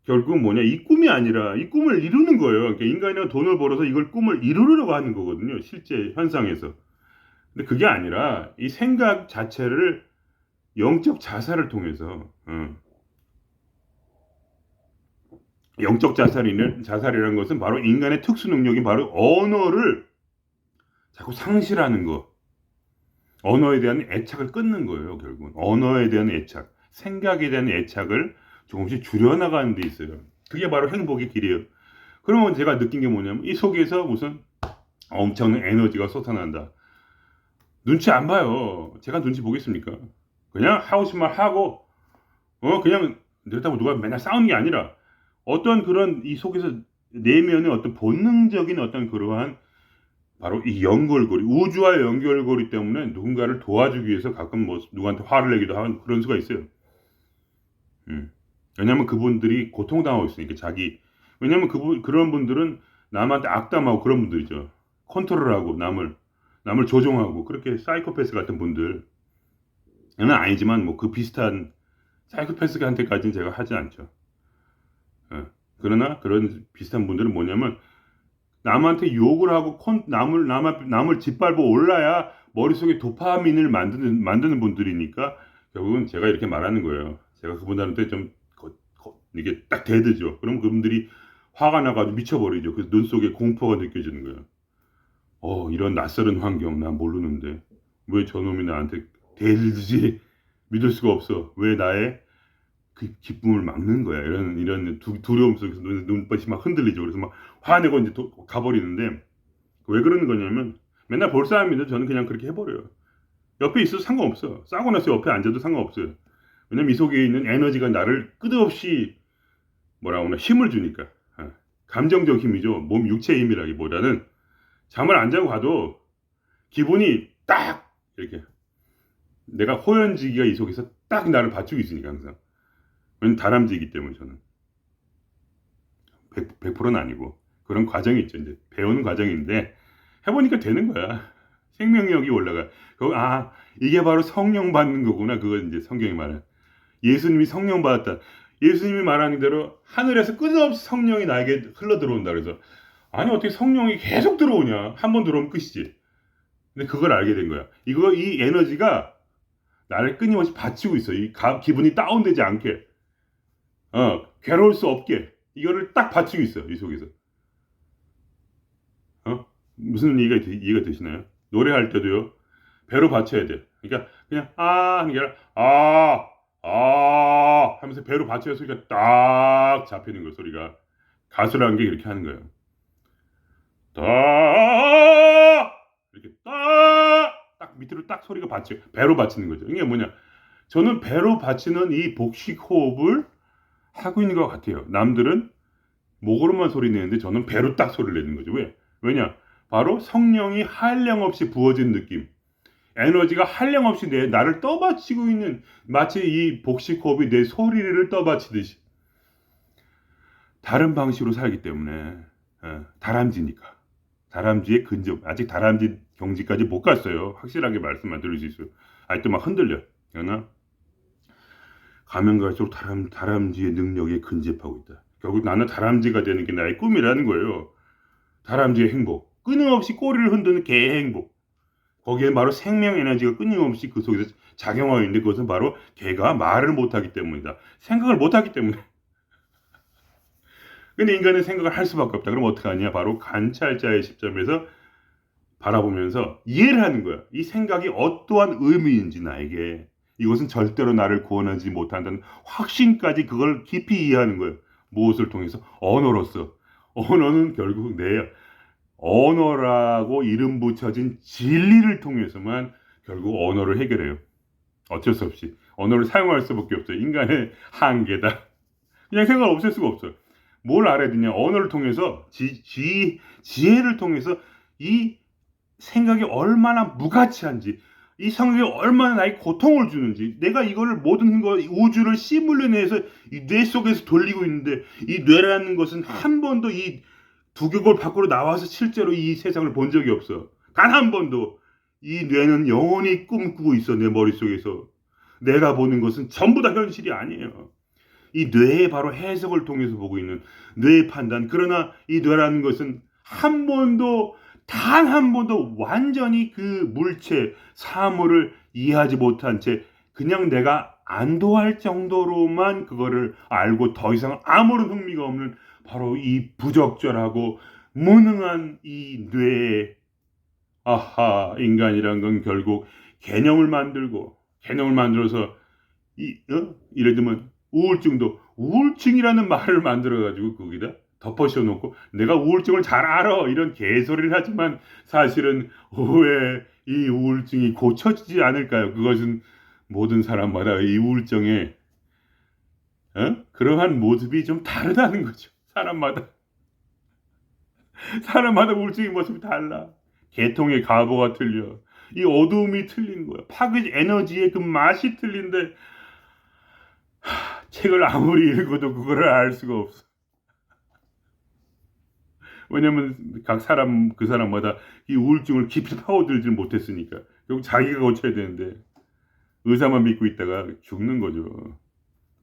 결국 뭐냐 이 꿈이 아니라 이 꿈을 이루는 거예요. 그러니까 인간이 돈을 벌어서 이걸 꿈을 이루려고 하는 거거든요. 실제 현상에서. 근데 그게 아니라 이 생각 자체를 영적 자살을 통해서 영적 자살이라는 것은 바로 인간의 특수 능력이 바로 언어를 자꾸 상실하는 거. 언어에 대한 애착을 끊는 거예요. 결국은 언어에 대한 애착, 생각에 대한 애착을 조금씩 줄여나가는 데 있어요. 그게 바로 행복의 길이에요. 그러면 제가 느낀 게 뭐냐면 이 속에서 무슨 엄청난 에너지가 솟아난다. 눈치 안 봐요. 제가 눈치 보겠습니까? 그냥 하고 싶은 말 하고 그냥 그렇다고 누가 맨날 싸우는 게 아니라 어떤 그런 이 속에서 내면의 어떤 본능적인 어떤 그러한 바로 이 연결고리, 우주와의 연결고리 때문에 누군가를 도와주기 위해서 가끔 뭐 누구한테 화를 내기도 하는 그런 수가 있어요. 왜냐면 그분들이 고통당하고 있으니까 왜냐면 그런 분들은 남한테 악담하고 그런 분들이죠. 컨트롤하고 남을 조종하고 그렇게 사이코패스 같은 분들은 아니지만 뭐 그 비슷한 사이코패스한테까지는 제가 하지 않죠. 그러나 그런 비슷한 분들은 뭐냐면 남한테 욕을 하고 남을 짓밟아 올라야 머릿속에 도파민을 만드는 분들이니까 결국은 제가 이렇게 말하는 거예요. 제가 그분들한테 좀 이게 딱 대드죠. 그럼 그분들이 화가 나가지고 미쳐버리죠. 그래서 눈 속에 공포가 느껴지는 거예요. 이런 낯설은 환경 난 모르는데 왜 저놈이 나한테 대들지 믿을 수가 없어. 왜 나의 그 기쁨을 막는 거야. 이런 두려움 속에서 눈빛이 막 흔들리죠. 그래서 막 화내고 이제 가버리는데 왜 그러는 거냐면 맨날 볼 사람인데 저는 그냥 그렇게 해버려요. 옆에 있어도 상관없어. 싸고 나서 옆에 앉아도 상관없어요. 왜냐면 이 속에 있는 에너지가 나를 끝없이 뭐라 하나 힘을 주니까. 감정적 힘이죠. 몸 육체의 힘이라기보다는 잠을 안 자고 가도 기분이 딱 이렇게. 내가 호연지기가 이 속에서 딱 나를 받치고 있으니까 항상. 왜냐면 다람쥐이기 때문에 저는 100%는 아니고 그런 과정이 있죠. 이제 배우는 과정인데 해보니까 되는 거야. 생명력이 올라가. 이게 바로 성령 받는 거구나. 그걸 이제 성경이 말해. 예수님이 성령 받았다. 예수님이 말하는 대로 하늘에서 끊임없이 성령이 나에게 흘러 들어온다. 그래서 아니 어떻게 성령이 계속 들어오냐? 한 번 들어오면 끝이지. 근데 그걸 알게 된 거야. 이 에너지가 나를 끊임없이 받치고 있어. 기분이 다운되지 않게, 괴로울 수 없게 이거를 딱 받치고 있어. 이 속에서. 무슨 이해가 되시나요? 노래할 때도요. 배로 받쳐야 돼. 그러니까 그냥 하는 게 아니라 하면서 배로 받쳐야 소리가 딱 잡히는 거 소리가. 가수라는 게 이렇게 하는 거예요. 이렇게 딱 밑으로 딱 소리가 받쳐 배로 받치는 거죠. 이게 뭐냐? 저는 배로 받치는 이 복식 호흡을 하고 있는 것 같아요. 남들은 목으로만 소리 내는데 저는 배로 딱 소리를 내는 거죠. 왜냐? 바로 성령이 한량없이 부어진 느낌. 에너지가 한량없이 나를 떠받치고 있는, 마치 이 복식 호흡이 내 소리를 떠받치듯이. 다른 방식으로 살기 때문에 다람쥐니까. 다람쥐의 근접, 아직 다람쥐 경지까지 못 갔어요. 확실하게 말씀만 드릴 수 있어요. 아직도 막 흔들려. 그러나 가면 갈수록 다람쥐의 능력에 근접하고 있다. 결국 나는 다람쥐가 되는 게 나의 꿈이라는 거예요. 다람쥐의 행복. 끊임없이 꼬리를 흔드는 개의 행복. 거기에 바로 생명 에너지가 끊임없이 그 속에서 작용하고 있는데 그것은 바로 개가 말을 못하기 때문이다. 생각을 못하기 때문에. 근데 인간은 생각을 할 수밖에 없다. 그럼 어떻게 하냐? 바로 관찰자의 시점에서 바라보면서 이해를 하는 거야. 이 생각이 어떠한 의미인지 나에게. 이것은 절대로 나를 구원하지 못한다는 확신까지 그걸 깊이 이해하는 거예요. 무엇을 통해서? 언어로서. 언어는 결국 언어라고 이름 붙여진 진리를 통해서만 결국 언어를 해결해요. 어쩔 수 없이. 언어를 사용할 수밖에 없어요. 인간의 한계다. 그냥 생각을 없앨 수가 없어요. 뭘 알아야 되냐? 언어를 통해서, 지혜를 통해서 이 생각이 얼마나 무가치한지, 이 생각이 얼마나 나에게 고통을 주는지, 내가 이거를 모든 우주를 씨 물려내서 이 뇌 속에서 돌리고 있는데, 이 뇌라는 것은 한 번도 이 두개골 밖으로 나와서 실제로 이 세상을 본 적이 없어. 단 한 번도. 이 뇌는 영원히 꿈꾸고 있어. 내 머릿속에서. 내가 보는 것은 전부 다 현실이 아니에요. 이 뇌의 바로 해석을 통해서 보고 있는 뇌의 판단. 그러나 이 뇌라는 것은 단 한 번도 완전히 그 물체, 사물을 이해하지 못한 채 그냥 내가 안도할 정도로만 그거를 알고 더 이상 아무런 흥미가 없는 바로 이 부적절하고 무능한 이 뇌에, 인간이란 건 결국 개념을 만들어서 예를 들면 우울증이라는 말을 만들어가지고 거기다 덮어 씌워놓고 내가 우울증을 잘 알아 이런 개소리를 하지만 사실은 왜 이 우울증이 고쳐지지 않을까요? 그것은 모든 사람마다 이 우울증의 그러한 모습이 좀 다르다는 거죠. 사람마다 우울증의 모습이 달라. 계통의 가보가 틀려. 이 어두움이 틀린 거야. 파괴 에너지의 그 맛이 틀린데 책을 아무리 읽어도 그거를 알 수가 없어. 왜냐면 그 사람마다 이 우울증을 깊이 파고들지 못했으니까. 결국 자기가 고쳐야 되는데 의사만 믿고 있다가 죽는 거죠.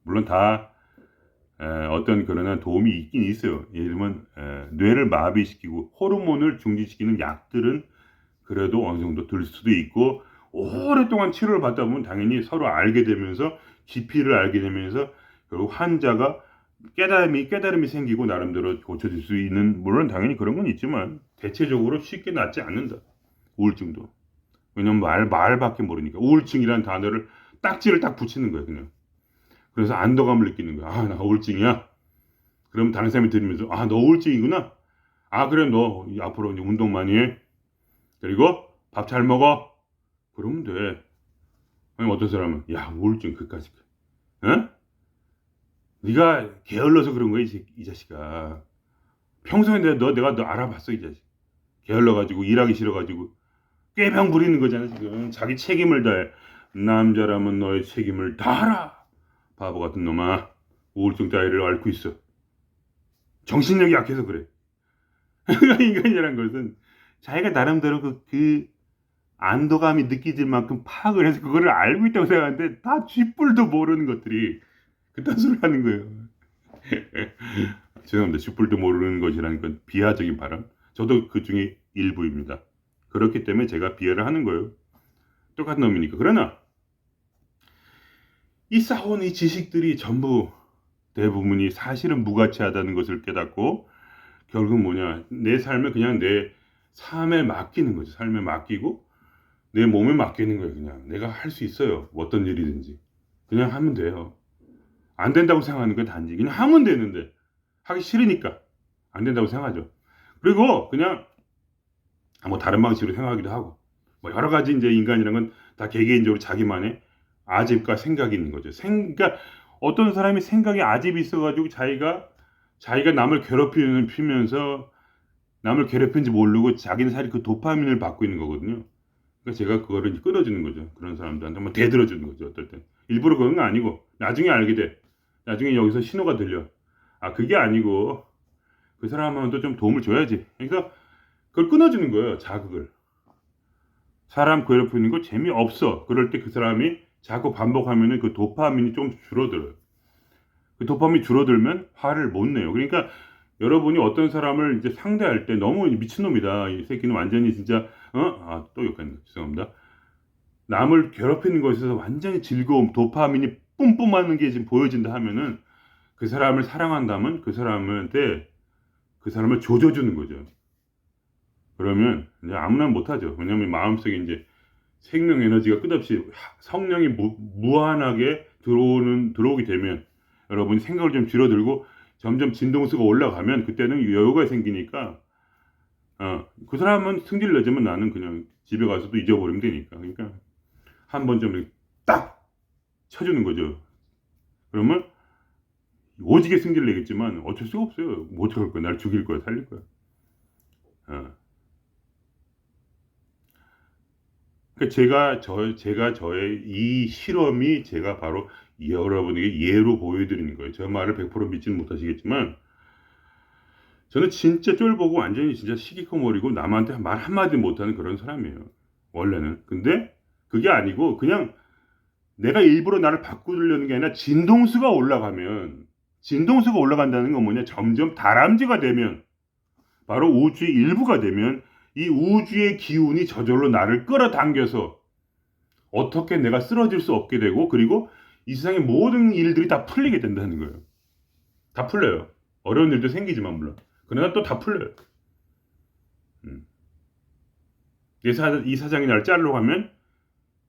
물론 다 어떤 그런 도움이 있긴 있어요. 예를 들면 뇌를 마비시키고 호르몬을 중지시키는 약들은 그래도 어느 정도 들 수도 있고, 오랫동안 치료를 받다 보면 당연히 서로 알게 되면서 깊이를 알게 되면서 결국 환자가 깨달음이 생기고 나름대로 고쳐질 수 있는, 물론 당연히 그런 건 있지만 대체적으로 쉽게 낫지 않는다. 우울증도. 왜냐면 말밖에 모르니까. 우울증이라는 단어를 딱지를 딱 붙이는 거예요, 그냥. 그래서 안도감을 느끼는 거야. 나 우울증이야. 그럼 다른 사람이 들으면서 너 우울증이구나. 그래, 너 앞으로 이제 운동 많이 해. 그리고 밥 잘 먹어. 그러면 돼. 아니 어떤 사람은 우울증 그까짓 네가 게을러서 그런 거야, 이 평소에 내가 너 알아봤어, 이 자식. 게을러가지고 일하기 싫어가지고 꾀병 부리는 거잖아 지금. 자기 책임을 다해. 남자라면 너의 책임을 다하라. 바보 같은 놈아. 우울증 따위를 앓고 있어. 정신력이 약해서 그래. 인간이란 것은 자기가 나름대로 그 안도감이 느끼질 만큼 파악을 해서 그거를 알고 있다고 생각하는데 다 쥐뿔도 모르는 것들이 그딴 소리를 하는 거예요. 죄송합니다. 쥐뿔도 모르는 것이라는 건 비하적인 발언. 저도 그 중에 일부입니다. 그렇기 때문에 제가 비하를 하는 거예요. 똑같은 놈이니까. 그러나 이 쌓아온 이 지식들이 전부 대부분이 사실은 무가치하다는 것을 깨닫고 결국 뭐냐, 내 삶을 그냥 내 삶에 맡기는 거죠. 삶에 맡기고 내 몸에 맡기는 거예요. 그냥 내가 할 수 있어요. 어떤 일이든지 그냥 하면 돼요. 안 된다고 생각하는 건 단지 그냥 하면 되는데 하기 싫으니까 안 된다고 생각하죠. 그리고 그냥 뭐 다른 방식으로 생각하기도 하고 뭐 여러 가지 이제 인간이란 건 다 개개인적으로 자기만의 아집과 생각이 있는 거죠. 그러니까 어떤 사람이 생각에 아집이 있어가지고 자기가 남을 괴롭히면서 남을 괴롭힌지 모르고 자기는 사실 그 도파민을 받고 있는 거거든요. 그러니까 제가 그거를 이제 끊어주는 거죠. 그런 사람들한테 한번 대들어주는 거죠. 어떨 땐 일부러 그런 건 아니고 나중에 알게 돼. 나중에 여기서 신호가 들려. 아 그게 아니고 그 사람한테 좀 도움을 줘야지. 그러니까 그걸 끊어주는 거예요. 자극을. 사람 괴롭히는 거 재미없어. 그럴 때 그 사람이 자꾸 반복하면은 그 도파민이 좀 줄어들어요. 그 도파민이 줄어들면 화를 못 내요. 그러니까 여러분이 어떤 사람을 이제 상대할 때 너무 미친놈이다. 이 새끼는 완전히 진짜 또 욕했네. 죄송합니다. 남을 괴롭히는 것에서 완전히 즐거움, 도파민이 뿜뿜하는 게 지금 보여진다 하면은 그 사람을 사랑한다면 그 사람한테 그 사람을 조져주는 거죠. 그러면 이제 아무나 못하죠. 왜냐하면 마음속에 이제 생명 에너지가 끝없이 성령이 무한하게 들어오게 되면 여러분이 생각을 좀 줄여들고 점점 진동수가 올라가면 그때는 여유가 생기니까 그 사람은 승질을 내지만 나는 그냥 집에 가서도 잊어버리면 되니까. 그러니까 한 번 좀 딱 쳐주는 거죠. 그러면 오지게 승질을 내겠지만 어쩔 수가 없어요. 뭐 어떡할 거야. 날 죽일 거야. 살릴 거야. 그러니까 제가 저의 이 실험이 제가 바로 여러분에게 예로 보여드리는 거예요. 제 말을 100% 믿지는 못하시겠지만 저는 진짜 쫄보고 완전히 진짜 시기코머리고 남한테 말 한마디 못하는 그런 사람이에요. 원래는. 근데 그게 아니고 그냥 내가 일부러 나를 바꾸려는 게 아니라 진동수가 올라간다는 건 뭐냐? 점점 다람쥐가 되면 바로 우주의 일부가 되면 이 우주의 기운이 저절로 나를 끌어당겨서 어떻게 내가 쓰러질 수 없게 되고 그리고 이 세상의 모든 일들이 다 풀리게 된다는 거예요. 다 풀려요. 어려운 일도 생기지만 물론. 그러나 또 다 풀려요. 이 사장이 나를 자르려고 하면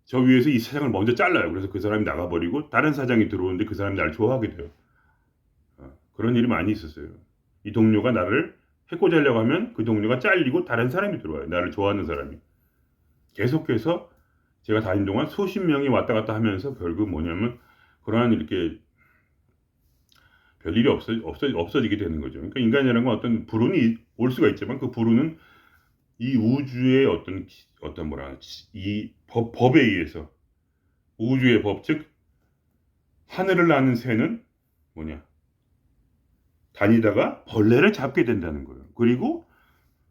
저 위에서 이 사장을 먼저 잘라요. 그래서 그 사람이 나가버리고 다른 사장이 들어오는데 그 사람이 나를 좋아하게 돼요. 그런 일이 많이 있었어요. 이 동료가 나를 해코지 하려고 하면 그 동료가 잘리고 다른 사람이 들어와요. 나를 좋아하는 사람이. 계속해서 제가 다닌 동안 수십 명이 왔다 갔다 하면서 결국 뭐냐면 그러한 이렇게 별일이 없어지게 되는 거죠. 그러니까 인간이라는 건 어떤 불운이 올 수가 있지만 그 불운은 이 우주의 어떤 뭐라 이 법에 의해서 우주의 법, 즉 하늘을 나는 새는 뭐냐 다니다가 벌레를 잡게 된다는 거예요. 그리고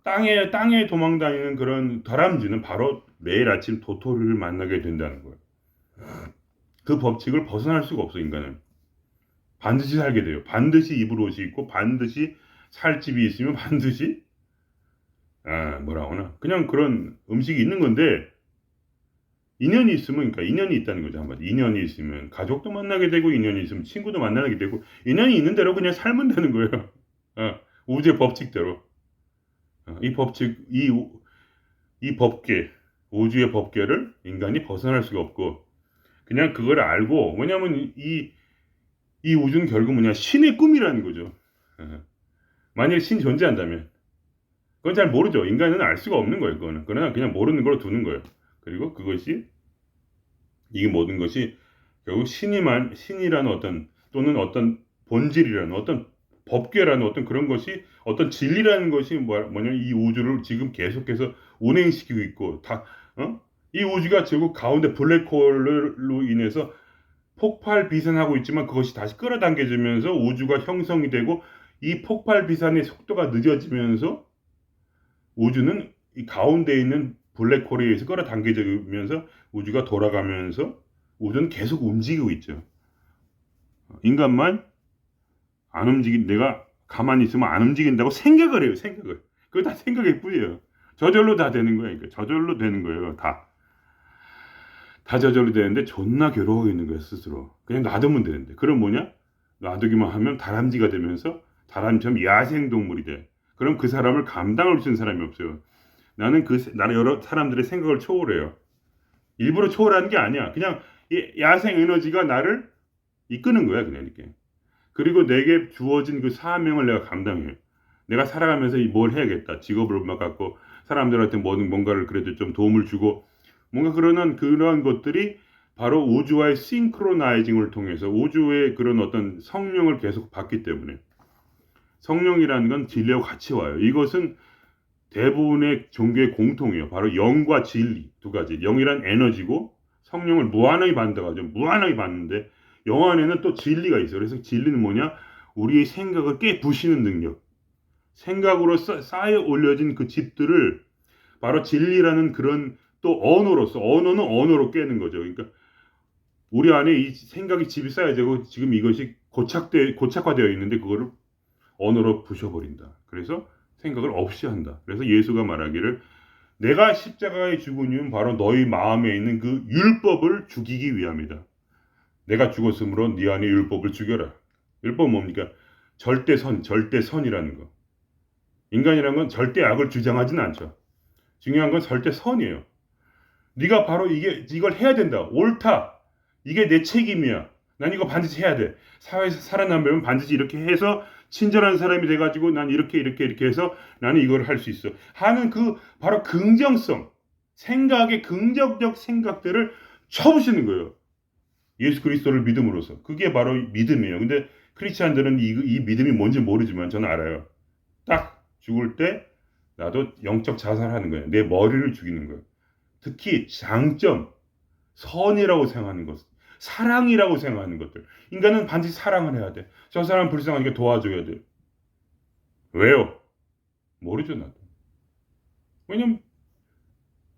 땅에 도망다니는 그런 다람쥐는 바로 매일 아침 도토리를 만나게 된다는 거예요. 그 법칙을 벗어날 수가 없어 인간은. 반드시 살게 돼요. 반드시 입을 옷이 있고 반드시 살 집이 있으면 반드시 뭐라 하나 그냥 그런 음식이 있는 건데 인연이 있으면 그러니까 인연이 있다는 거죠. 한마디 인연이 있으면 가족도 만나게 되고 인연이 있으면 친구도 만나게 되고 인연이 있는 대로 그냥 살면 되는 거예요. 우주의 법칙대로 이 법칙 이 법계 우주의 법계를 인간이 벗어날 수가 없고 그냥 그걸 알고 왜냐하면 이 우주는 결국 뭐냐 신의 꿈이라는 거죠. 만일 신 존재한다면 그건 잘 모르죠. 인간은 알 수가 없는 거예요. 그거는 그러나 그냥 모르는 걸로 두는 거예요. 그리고 그것이 이 모든 것이 결국 신이라는 어떤 또는 어떤 본질이라는 어떤 법궤라는 어떤 그런 것이 어떤 진리라는 것이 뭐냐면 이 우주를 지금 계속해서 운행시키고 있고 다 어? 이 우주가 지구 가운데 블랙홀로 인해서 폭발 비산하고 있지만 그것이 다시 끌어당겨지면서 우주가 형성이 되고 이 폭발 비산의 속도가 늦어지면서 우주는 이 가운데 있는 블랙홀에 의해서 끌어당겨지면서 우주가 돌아가면서 우주는 계속 움직이고 있죠. 인간만 안 내가 가만히 있으면 안 움직인다고 생각을 해요, 생각을. 그거 다 생각일 뿐이에요. 저절로 다 되는 거예요. 그러니까 저절로 되는 거예요, 다. 다 저절로 되는데 존나 괴로워하고 있는 거예요, 스스로. 그냥 놔두면 되는데. 그럼 뭐냐? 놔두기만 하면 다람쥐가 되면서 다람쥐처럼 야생동물이 돼. 그럼 그 사람을 감당할 수 있는 사람이 없어요. 나는 여러 사람들의 생각을 초월해요. 일부러 초월하는 게 아니야. 그냥 이 야생 에너지가 나를 이끄는 거야, 그냥 이렇게. 그리고 내게 주어진 그 사명을 내가 감당해요. 내가 살아가면서 뭘 해야겠다. 직업을 막 갖고 사람들한테 뭔가를 그래도 좀 도움을 주고 뭔가 그러한 것들이 바로 우주와의 싱크로나이징을 통해서 우주의 그런 어떤 성령을 계속 받기 때문에 성령이라는 건 진리와 같이 와요. 이것은 대부분의 종교의 공통이에요. 바로 영과 진리 두 가지. 영이란 에너지고 성령을 무한하게 받는다고 하죠. 무한하게 받는데 영 안에는 또 진리가 있어요. 그래서 진리는 뭐냐? 우리의 생각을 깨부시는 능력. 생각으로 쌓여 올려진 그 집들을 바로 진리라는 그런 또 언어로서 언어는 언어로 깨는 거죠. 그러니까 우리 안에 이 생각이 집이 쌓여 되고 지금 이것이 고착화되어 있는데 그거를 언어로 부셔버린다. 그래서 생각을 없이 한다. 그래서 예수가 말하기를 내가 십자가에 죽은 이유는 바로 너희 마음에 있는 그 율법을 죽이기 위함이다. 내가 죽었으므로 네 안에 율법을 죽여라. 율법은 뭡니까? 절대선이라는 거. 인간이라는 건 절대 악을 주장하지는 않죠. 중요한 건 절대 선이에요. 네가 바로 이걸 해야 된다. 옳다. 이게 내 책임이야. 난 이거 반드시 해야 돼. 사회에서 살아남으면 반드시 이렇게 해서 친절한 사람이 돼가지고 난 이렇게 해서 나는 이걸 할 수 있어. 하는 그 바로 긍정성, 생각의 긍정적 생각들을 쳐부시는 거예요. 예수 그리스도를 믿음으로써. 그게 바로 믿음이에요. 근데 크리스찬들은 이 믿음이 뭔지 모르지만 저는 알아요. 딱 죽을 때 나도 영적 자살하는 거예요. 내 머리를 죽이는 거예요. 특히 장점, 선이라고 생각하는 것, 사랑이라고 생각하는 것들. 인간은 반드시 사랑을 해야 돼. 저 사람 불쌍하니까 도와줘야 돼. 왜요? 모르죠, 나도. 왜냐면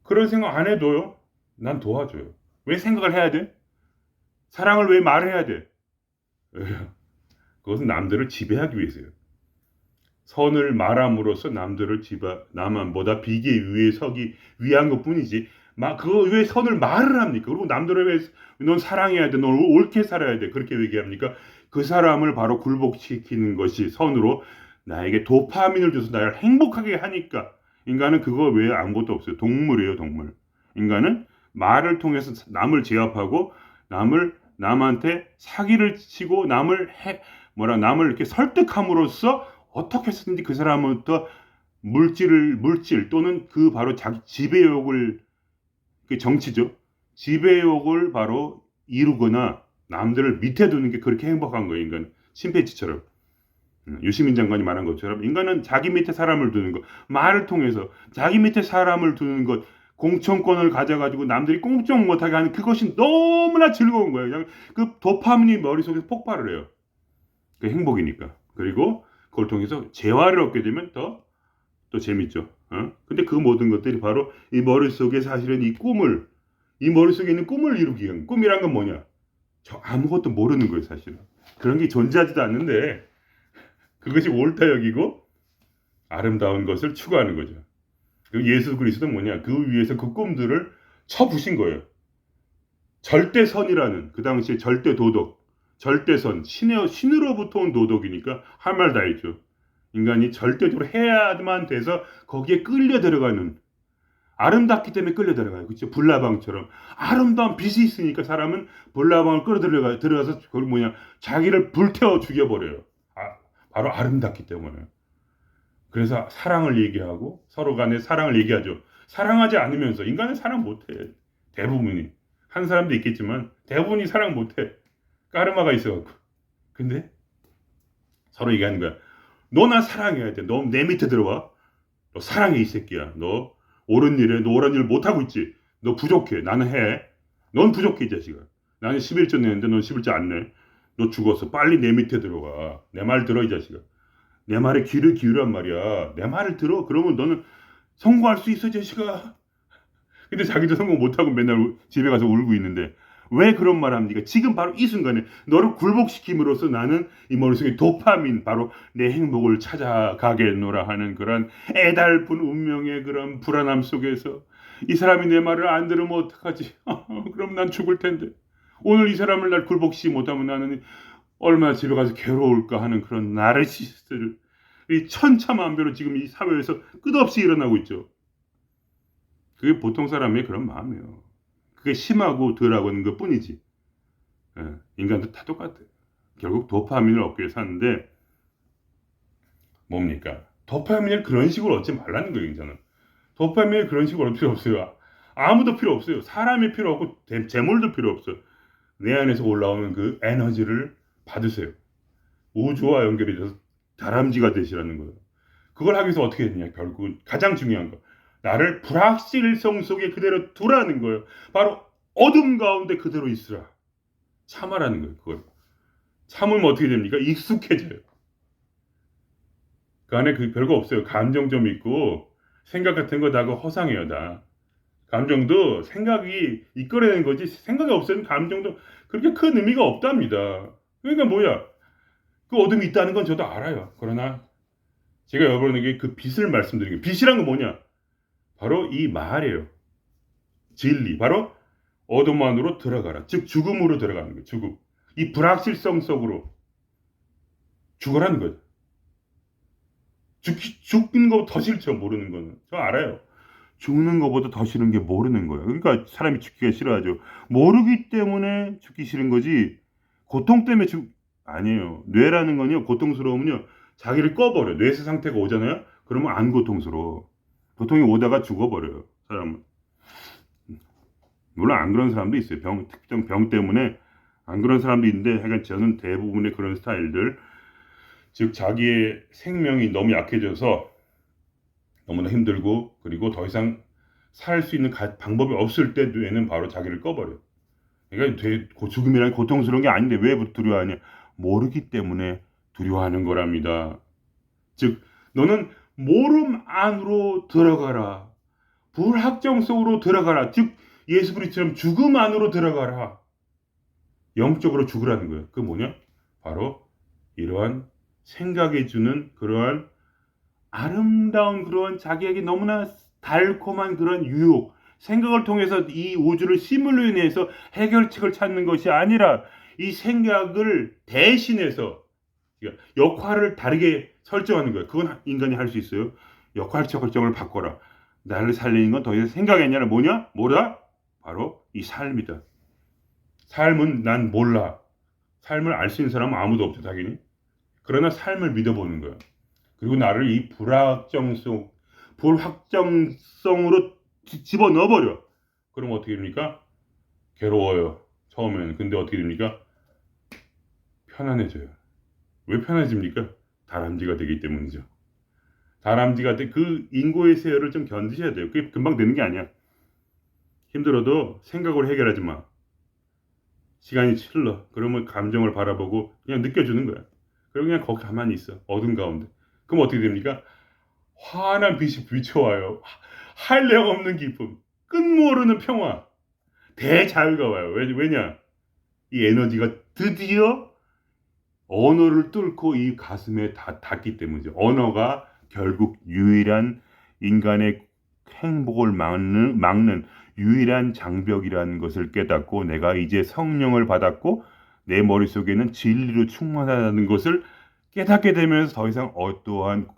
그런 생각 안 해도요. 난 도와줘요. 왜 생각을 해야 돼? 사랑을 왜 말해야 돼? 그것은 남들을 지배하기 위해서요. 선을 말함으로써 남들보다 비계 위에 서기 위한 것 뿐이지. 그거 왜 선을 말을 합니까? 그리고 남들을 왜, 넌 사랑해야 돼. 넌 옳게 살아야 돼. 그렇게 얘기합니까? 그 사람을 바로 굴복시키는 것이 선으로 나에게 도파민을 줘서 나를 행복하게 하니까. 인간은 그거 외에 아무것도 없어요. 동물이에요, 동물. 인간은 말을 통해서 남을 제압하고 남한테 사기를 치고 남을 이렇게 설득함으로써 어떻게 해서든지 그 사람부터 물질 또는 그 바로 자기 지배욕을 그 정치죠. 지배욕을 바로 이루거나 남들을 밑에 두는 게 그렇게 행복한 거예요. 인간 침팬지처럼 유시민 장관이 말한 것처럼 인간은 자기 밑에 사람을 두는 것, 말을 통해서 자기 밑에 사람을 두는 것, 공천권을 가져가지고 남들이 꼼짝 못하게 하는 그것이 너무나 즐거운 거예요. 그냥 그 도파민이 머릿속에서 폭발을 해요. 그 행복이니까. 그리고 그걸 통해서 재화를 얻게 되면 또 재밌죠. 근데 그 모든 것들이 바로 이 머릿속에 사실은 이 머릿속에 있는 꿈을 이루기 위한, 꿈이란 건 뭐냐? 저 아무것도 모르는 거예요, 사실은. 그런 게 존재하지도 않는데, 그것이 옳다 여기고, 아름다운 것을 추구하는 거죠. 예수 그리스도는 뭐냐? 그 위에서 그 꿈들을 쳐부신 거예요. 절대선이라는, 그 당시에 절대 도덕, 절대선, 신으로부터 온 도덕이니까 할 말 다 했죠. 인간이 절대적으로 해야만 돼서 거기에 끌려 들어가는 아름답기 때문에 끌려 들어가요. 그렇죠? 불나방처럼 아름다운 빛이 있으니까 사람은 불나방을 끌어 들어가서 그걸 자기를 불태워 죽여버려요. 바로 아름답기 때문에. 그래서 사랑을 얘기하고 서로 간에 사랑을 얘기하죠. 사랑하지 않으면서 인간은 사랑 못해. 대부분이 한 사람도 있겠지만 대부분이 사랑 못해. 까르마가 있어갖고. 근데 서로 얘기하는 거야. 너 나 사랑해야 돼. 너 내 밑에 들어와. 너 사랑해 이 새끼야. 너 옳은 일 못하고 있지. 너 부족해. 나는 해. 넌 부족해, 이 자식아. 나는 11조 내는데 넌 11조 안 내. 너 죽었어. 빨리 내 밑에 들어가. 내 말 들어, 이 자식아. 내 말에 귀를 기울란 말이야. 내 말을 들어. 그러면 너는 성공할 수 있어, 이 자식아. 근데 자기도 성공 못하고 맨날 집에 가서 울고 있는데 왜 그런 말 합니까? 지금 바로 이 순간에 너를 굴복시킴으로써 나는 이 머릿속에 도파민, 바로 내 행복을 찾아가겠노라 하는 그런 애달픈 운명의 그런 불안함 속에서 이 사람이 내 말을 안 들으면 어떡하지? 그럼 난 죽을 텐데. 오늘 이 사람을 날 굴복시키지 못하면 나는 얼마나 집에 가서 괴로울까 하는 그런 나르시스트를 이 천차만별로 지금 이 사회에서 끝없이 일어나고 있죠. 그게 보통 사람의 그런 마음이에요. 그게 심하고 덜하고는 것 뿐이지. 예, 인간도 다 똑같아요. 결국 도파민을 얻기 위해 사는데 뭡니까? 도파민을 그런 식으로 얻지 말라는 거예요, 저는. 도파민을 그런 식으로 얻을 필요 없어요. 아무도 필요 없어요. 사람이 필요 없고 재물도 필요 없어요. 내 안에서 올라오는 그 에너지를 받으세요. 우주와 연결이 돼서 다람쥐가 되시라는 거예요. 그걸 하기 위해서 어떻게 했느냐? 결국은 가장 중요한 거. 나를 불확실성 속에 그대로 두라는 거예요. 바로 어둠 가운데 그대로 있으라. 참아라는 거예요. 그걸. 참으면 어떻게 됩니까? 익숙해져요. 그 안에 그 별거 없어요. 감정 좀 있고 생각 같은 거 다 그 허상이에요. 다. 감정도 생각이 이끌어내는 거지 생각이 없으면 감정도 그렇게 큰 의미가 없답니다. 그러니까 뭐야? 그 어둠이 있다는 건 저도 알아요. 그러나 제가 여러분에게 그 빛을 말씀드리는 게 빛이란 건 뭐냐? 바로 이 말이에요. 진리. 바로 어둠 안으로 들어가라. 즉 죽음으로 들어가는 거예요. 죽음. 이 불확실성 속으로 죽으라는 거죠. 죽는 것보다 더 싫죠. 모르는 거는. 저 알아요. 죽는 것보다 더 싫은 게 모르는 거예요. 그러니까 사람이 죽기가 싫어하죠. 모르기 때문에 죽기 싫은 거지. 고통 때문에 아니에요. 뇌라는 건요. 고통스러우면요. 자기를 꺼버려. 뇌세 상태가 오잖아요. 그러면 안 고통스러워. 고통이 오다가 죽어버려요. 사람은. 물론 안 그런 사람도 있어요. 특정 병 때문에 안 그런 사람도 있는데 하여간 저는 대부분의 그런 스타일들, 즉 자기의 생명이 너무 약해져서 너무나 힘들고 그리고 더 이상 살 수 있는 방법이 없을 때 뇌는 바로 자기를 꺼버려요. 그러니까 죽음이란 고통스러운 게 아닌데 왜 두려워하냐? 모르기 때문에 두려워하는 거랍니다. 즉 너는 모름 안으로 들어가라. 불확정 속으로 들어가라. 즉 예수 그리스도처럼 죽음 안으로 들어가라. 영적으로 죽으라는 거예요. 그 뭐냐? 바로 이러한 생각해 주는 그러한 아름다운 그런 자기에게 너무나 달콤한 그런 유혹, 생각을 통해서 이 우주를 시뮬레이션해서 해결책을 찾는 것이 아니라 이 생각을 대신해서 역할을 다르게 설정하는 거예요. 그건 인간이 할 수 있어요. 역할 설정을 바꿔라. 나를 살리는 건 더 이상 생각이 아니라 뭐냐? 뭐다? 바로 이 삶이다. 삶은 난 몰라. 삶을 알 수 있는 사람은 아무도 없죠, 당연히. 그러나 삶을 믿어보는 거야. 그리고 나를 이 불확정성으로 집어넣어버려. 그럼 어떻게 됩니까? 괴로워요. 처음에는. 근데 어떻게 됩니까? 편안해져요. 왜 편해집니까? 다람쥐가 되기 때문이죠. 다람쥐가 그 인고의 세월을 좀 견디셔야 돼요. 그게 금방 되는 게 아니야. 힘들어도 생각으로 해결하지 마. 시간이 흘러. 그러면 감정을 바라보고 그냥 느껴주는 거야. 그리고 그냥 거기 가만히 있어. 어둠 가운데. 그럼 어떻게 됩니까? 환한 빛이 비춰와요. 한량 없는 기쁨. 끝모르는 평화. 대자유가 와요. 왜냐? 이 에너지가 드디어 언어를 뚫고 이 가슴에 닿기 때문이죠. 언어가 결국 유일한 인간의 행복을 막는 유일한 장벽이라는 것을 깨닫고 내가 이제 성령을 받았고 내 머릿속에는 진리로 충만하다는 것을 깨닫게 되면서 더 이상 어떠한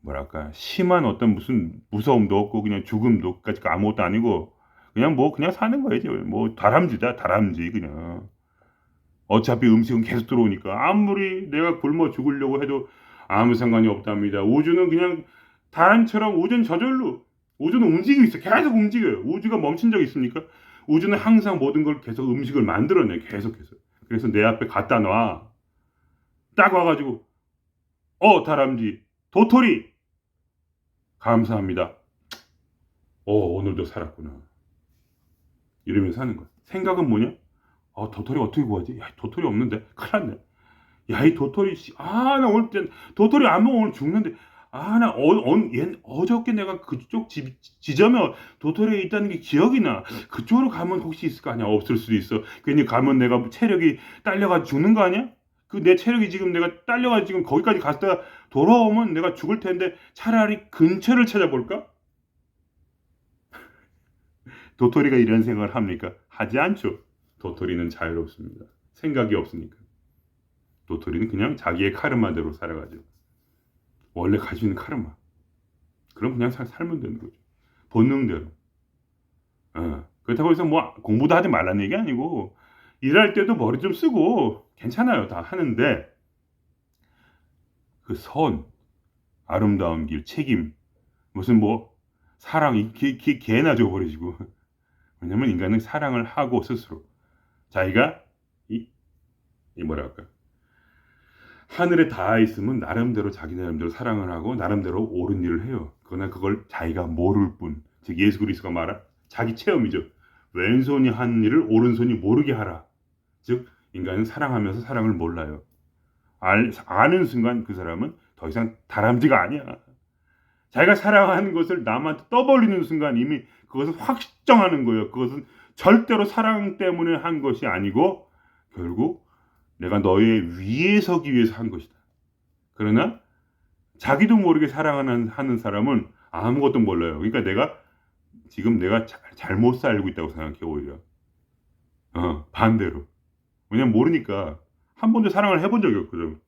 뭐랄까 심한 어떤 무슨 무서움도 없고 그냥 죽음도 아무것도 아니고 그냥 사는 거예요. 뭐 다람쥐다 다람쥐 그냥. 어차피 음식은 계속 들어오니까 아무리 내가 굶어 죽으려고 해도 아무 상관이 없답니다. 우주는 그냥 다람처럼 우주는 저절로 우주는 움직이고 있어. 계속 움직여요. 우주가 멈춘 적 있습니까? 우주는 항상 모든 걸 계속 음식을 만들어내 계속해서. 그래서 내 앞에 갖다 놔. 딱 와가지고 다람쥐 도토리 감사합니다. 오늘도 살았구나. 이러면서 하는 거야. 생각은 뭐냐? 도토리 어떻게 구하지? 야, 도토리 없는데? 큰일 났네. 야, 이 도토리, 나 오늘, 도토리 안 먹으면 오늘 죽는데. 나, 어저께 내가 그쪽 지점에 도토리가 있다는 게 기억이 나. 그쪽으로 가면 혹시 있을 거 아니야? 없을 수도 있어. 괜히 가면 내가 체력이 딸려가지고 죽는 거 아니야? 내 체력이 지금 내가 딸려가지고 지금 거기까지 갔다가 돌아오면 내가 죽을 텐데 차라리 근처를 찾아볼까? 도토리가 이런 생각을 합니까? 하지 않죠. 도토리는 자유롭습니다. 생각이 없으니까. 도토리는 그냥 자기의 카르마대로 살아가죠. 원래 가지고 있는 카르마. 그럼 그냥 살면 되는 거죠. 본능대로. 그렇다고 해서 뭐 공부도 하지 말라는 얘기 아니고 일할 때도 머리 좀 쓰고 괜찮아요. 다 하는데 그 아름다운 길, 책임, 무슨 뭐 사랑, 개나 줘버리시고. 왜냐면 인간은 사랑을 하고 스스로 자기가 뭐랄까 하늘에 닿아 있으면 나름대로 자기 나름대로 사랑을 하고 나름대로 옳은 일을 해요. 그러나 그걸 자기가 모를 뿐. 즉 예수 그리스도가 말한 자기 체험이죠. 왼손이 하는 일을 오른손이 모르게 하라. 즉 인간은 사랑하면서 사랑을 몰라요. 아는 순간 그 사람은 더 이상 다람쥐가 아니야. 자기가 사랑하는 것을 남한테 떠벌리는 순간 이미 그것을 확정하는 거예요. 그것은 절대로 사랑 때문에 한 것이 아니고 결국 내가 너의 위에 서기 위해서 한 것이다. 그러나 자기도 모르게 사랑하는 사람은 아무것도 몰라요. 그러니까 내가 잘못 살고 있다고 생각해 오히려. 반대로. 왜냐면 모르니까 한 번도 사랑을 해본 적이 없거든.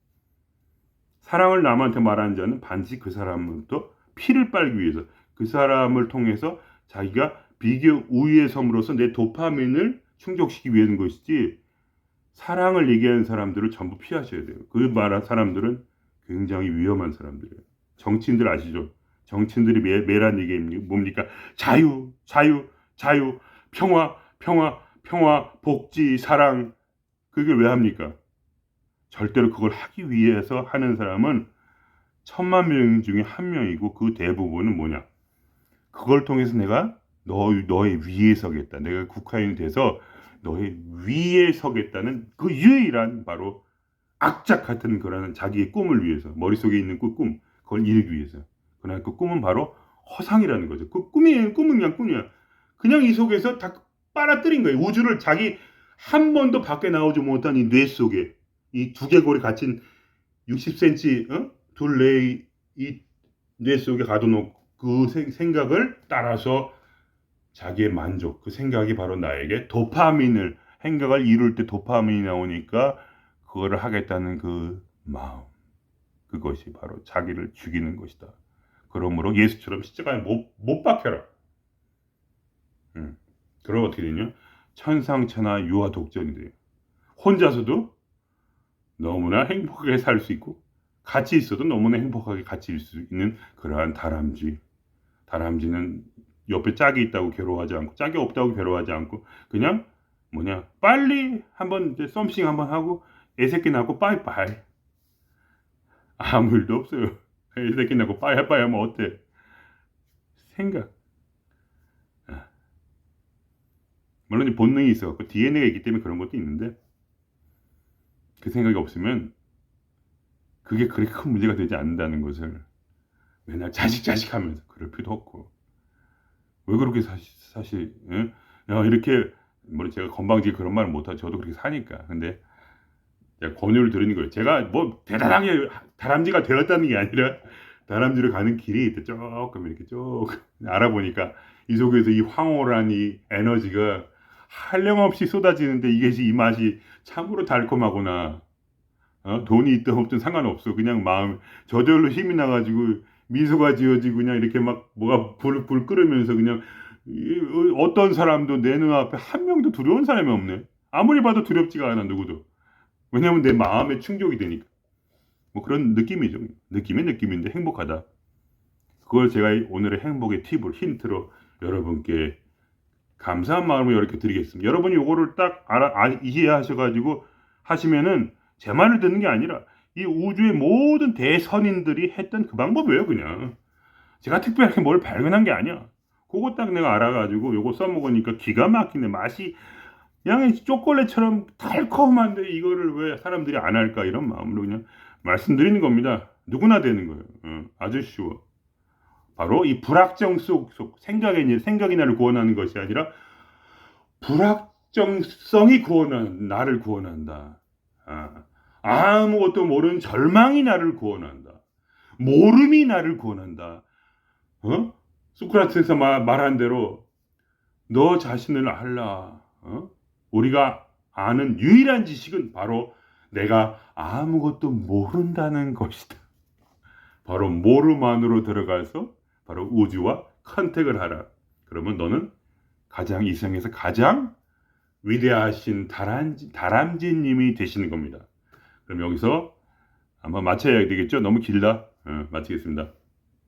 사랑을 남한테 말하는 자는 반드시 그 사람부터 피를 빨기 위해서 그 사람을 통해서 자기가 비교 우위에 섬으로써 내 도파민을 충족시키기 위한 것이지 사랑을 얘기하는 사람들을 전부 피하셔야 돼요. 그 말한 사람들은 굉장히 위험한 사람들이에요. 정치인들 아시죠? 정치인들이 매란 얘기 뭡니까? 자유, 자유, 자유, 평화, 평화, 평화, 복지, 사랑. 그게 왜 합니까? 절대로 그걸 하기 위해서 하는 사람은 10,000명 중에 한 명이고 그 대부분은 뭐냐? 그걸 통해서 내가 너의 위에 서겠다. 내가 국회의원이 돼서 너의 위에 서겠다는 그 유일한 바로 악착 같은 그런 자기의 꿈을 위해서 머릿속에 있는 그 꿈 그걸 이루기 위해서. 그러나 그 꿈은 바로 허상이라는 거죠. 그 꿈은 그냥 꿈이야. 그냥 이 속에서 다 빨아들인 거예요. 우주를 자기 한 번도 밖에 나오지 못한 이 뇌 속에 이 두개골이 갇힌 60cm 둘레의 이 뇌 속에 가둬놓고 그 생각을 따라서 자기의 만족, 그 생각이 바로 나에게 도파민을 생각을 이룰 때 도파민이 나오니까 그거를 하겠다는 그 마음, 그것이 바로 자기를 죽이는 것이다. 그러므로 예수처럼 십자가에 못 박혀라. 그럼 어떻게 되냐? 천상천하 유아 독전이 돼요. 혼자서도 너무나 행복하게 살 수 있고 같이 있어도 너무나 행복하게 같이 있을 수 있는 그러한 다람쥐. 다람쥐는 옆에 짝이 있다고 괴로워하지 않고 짝이 없다고 괴로워하지 않고 그냥 빨리 한번 이제 썸씽 한번 하고 애새끼 낳고 빠이빠이. 아무 일도 없어요. 애새끼 낳고 빠이빠이 하면 어때? 생각. 물론 본능이 있어. DNA가 있기 때문에 그런 것도 있는데 그 생각이 없으면 그게 그렇게 큰 문제가 되지 않는다는 것을 맨날 자식 하면서 그럴 필요도 없고 왜 그렇게 사실 이렇게 제가 건방지게 그런 말을 못하죠. 저도 그렇게 사니까. 근데 제가 권유를 드리는 거예요. 제가 뭐 대단하게 다람쥐가 되었다는 게 아니라 다람쥐로 가는 길이 조금 이렇게 알아보니까 이 속에서 이 황홀한 이 에너지가 한량없이 쏟아지는데 이것이 이 맛이 참으로 달콤하구나. 돈이 있든 없든 상관없어. 그냥 마음 저절로 힘이 나가지고 미소가 지어지고 그냥 이렇게 막 뭐가 불 끓으면서 그냥 어떤 사람도 내 눈앞에 한 명도 두려운 사람이 없네. 아무리 봐도 두렵지가 않아 누구도. 왜냐면 내 마음에 충족이 되니까. 뭐 그런 느낌이죠. 느낌인데 행복하다. 그걸 제가 오늘의 행복의 팁을 힌트로 여러분께 감사한 마음으로 이렇게 드리겠습니다. 여러분이 요거를 딱 이해하셔가지고 하시면은 제 말을 듣는 게 아니라 이 우주의 모든 대선인들이 했던 그 방법이에요. 그냥 제가 특별하게 뭘 발견한 게 아니야. 그거 딱 내가 알아가지고 요거 써먹으니까 기가 막히네. 맛이 그냥 초콜릿처럼 달콤한데 이거를 왜 사람들이 안 할까 이런 마음으로 그냥 말씀드리는 겁니다. 누구나 되는 거예요. 아주 쉬워. 바로 이 불확정 속 생각이 나를 구원하는 것이 아니라 불확정성이 나를 구원한다. 아무것도 모르는 절망이 나를 구원한다. 모름이 나를 구원한다. 소크라테스가 말한 대로 너 자신을 알라. 우리가 아는 유일한 지식은 바로 내가 아무것도 모른다는 것이다. 바로 모름만으로 들어가서 바로 우주와 컨택을 하라. 그러면 너는 이 세상에서 가장 위대하신 다람쥐님이 되시는 겁니다. 그럼 여기서 아마 마쳐야 되겠죠? 너무 길다. 마치겠습니다.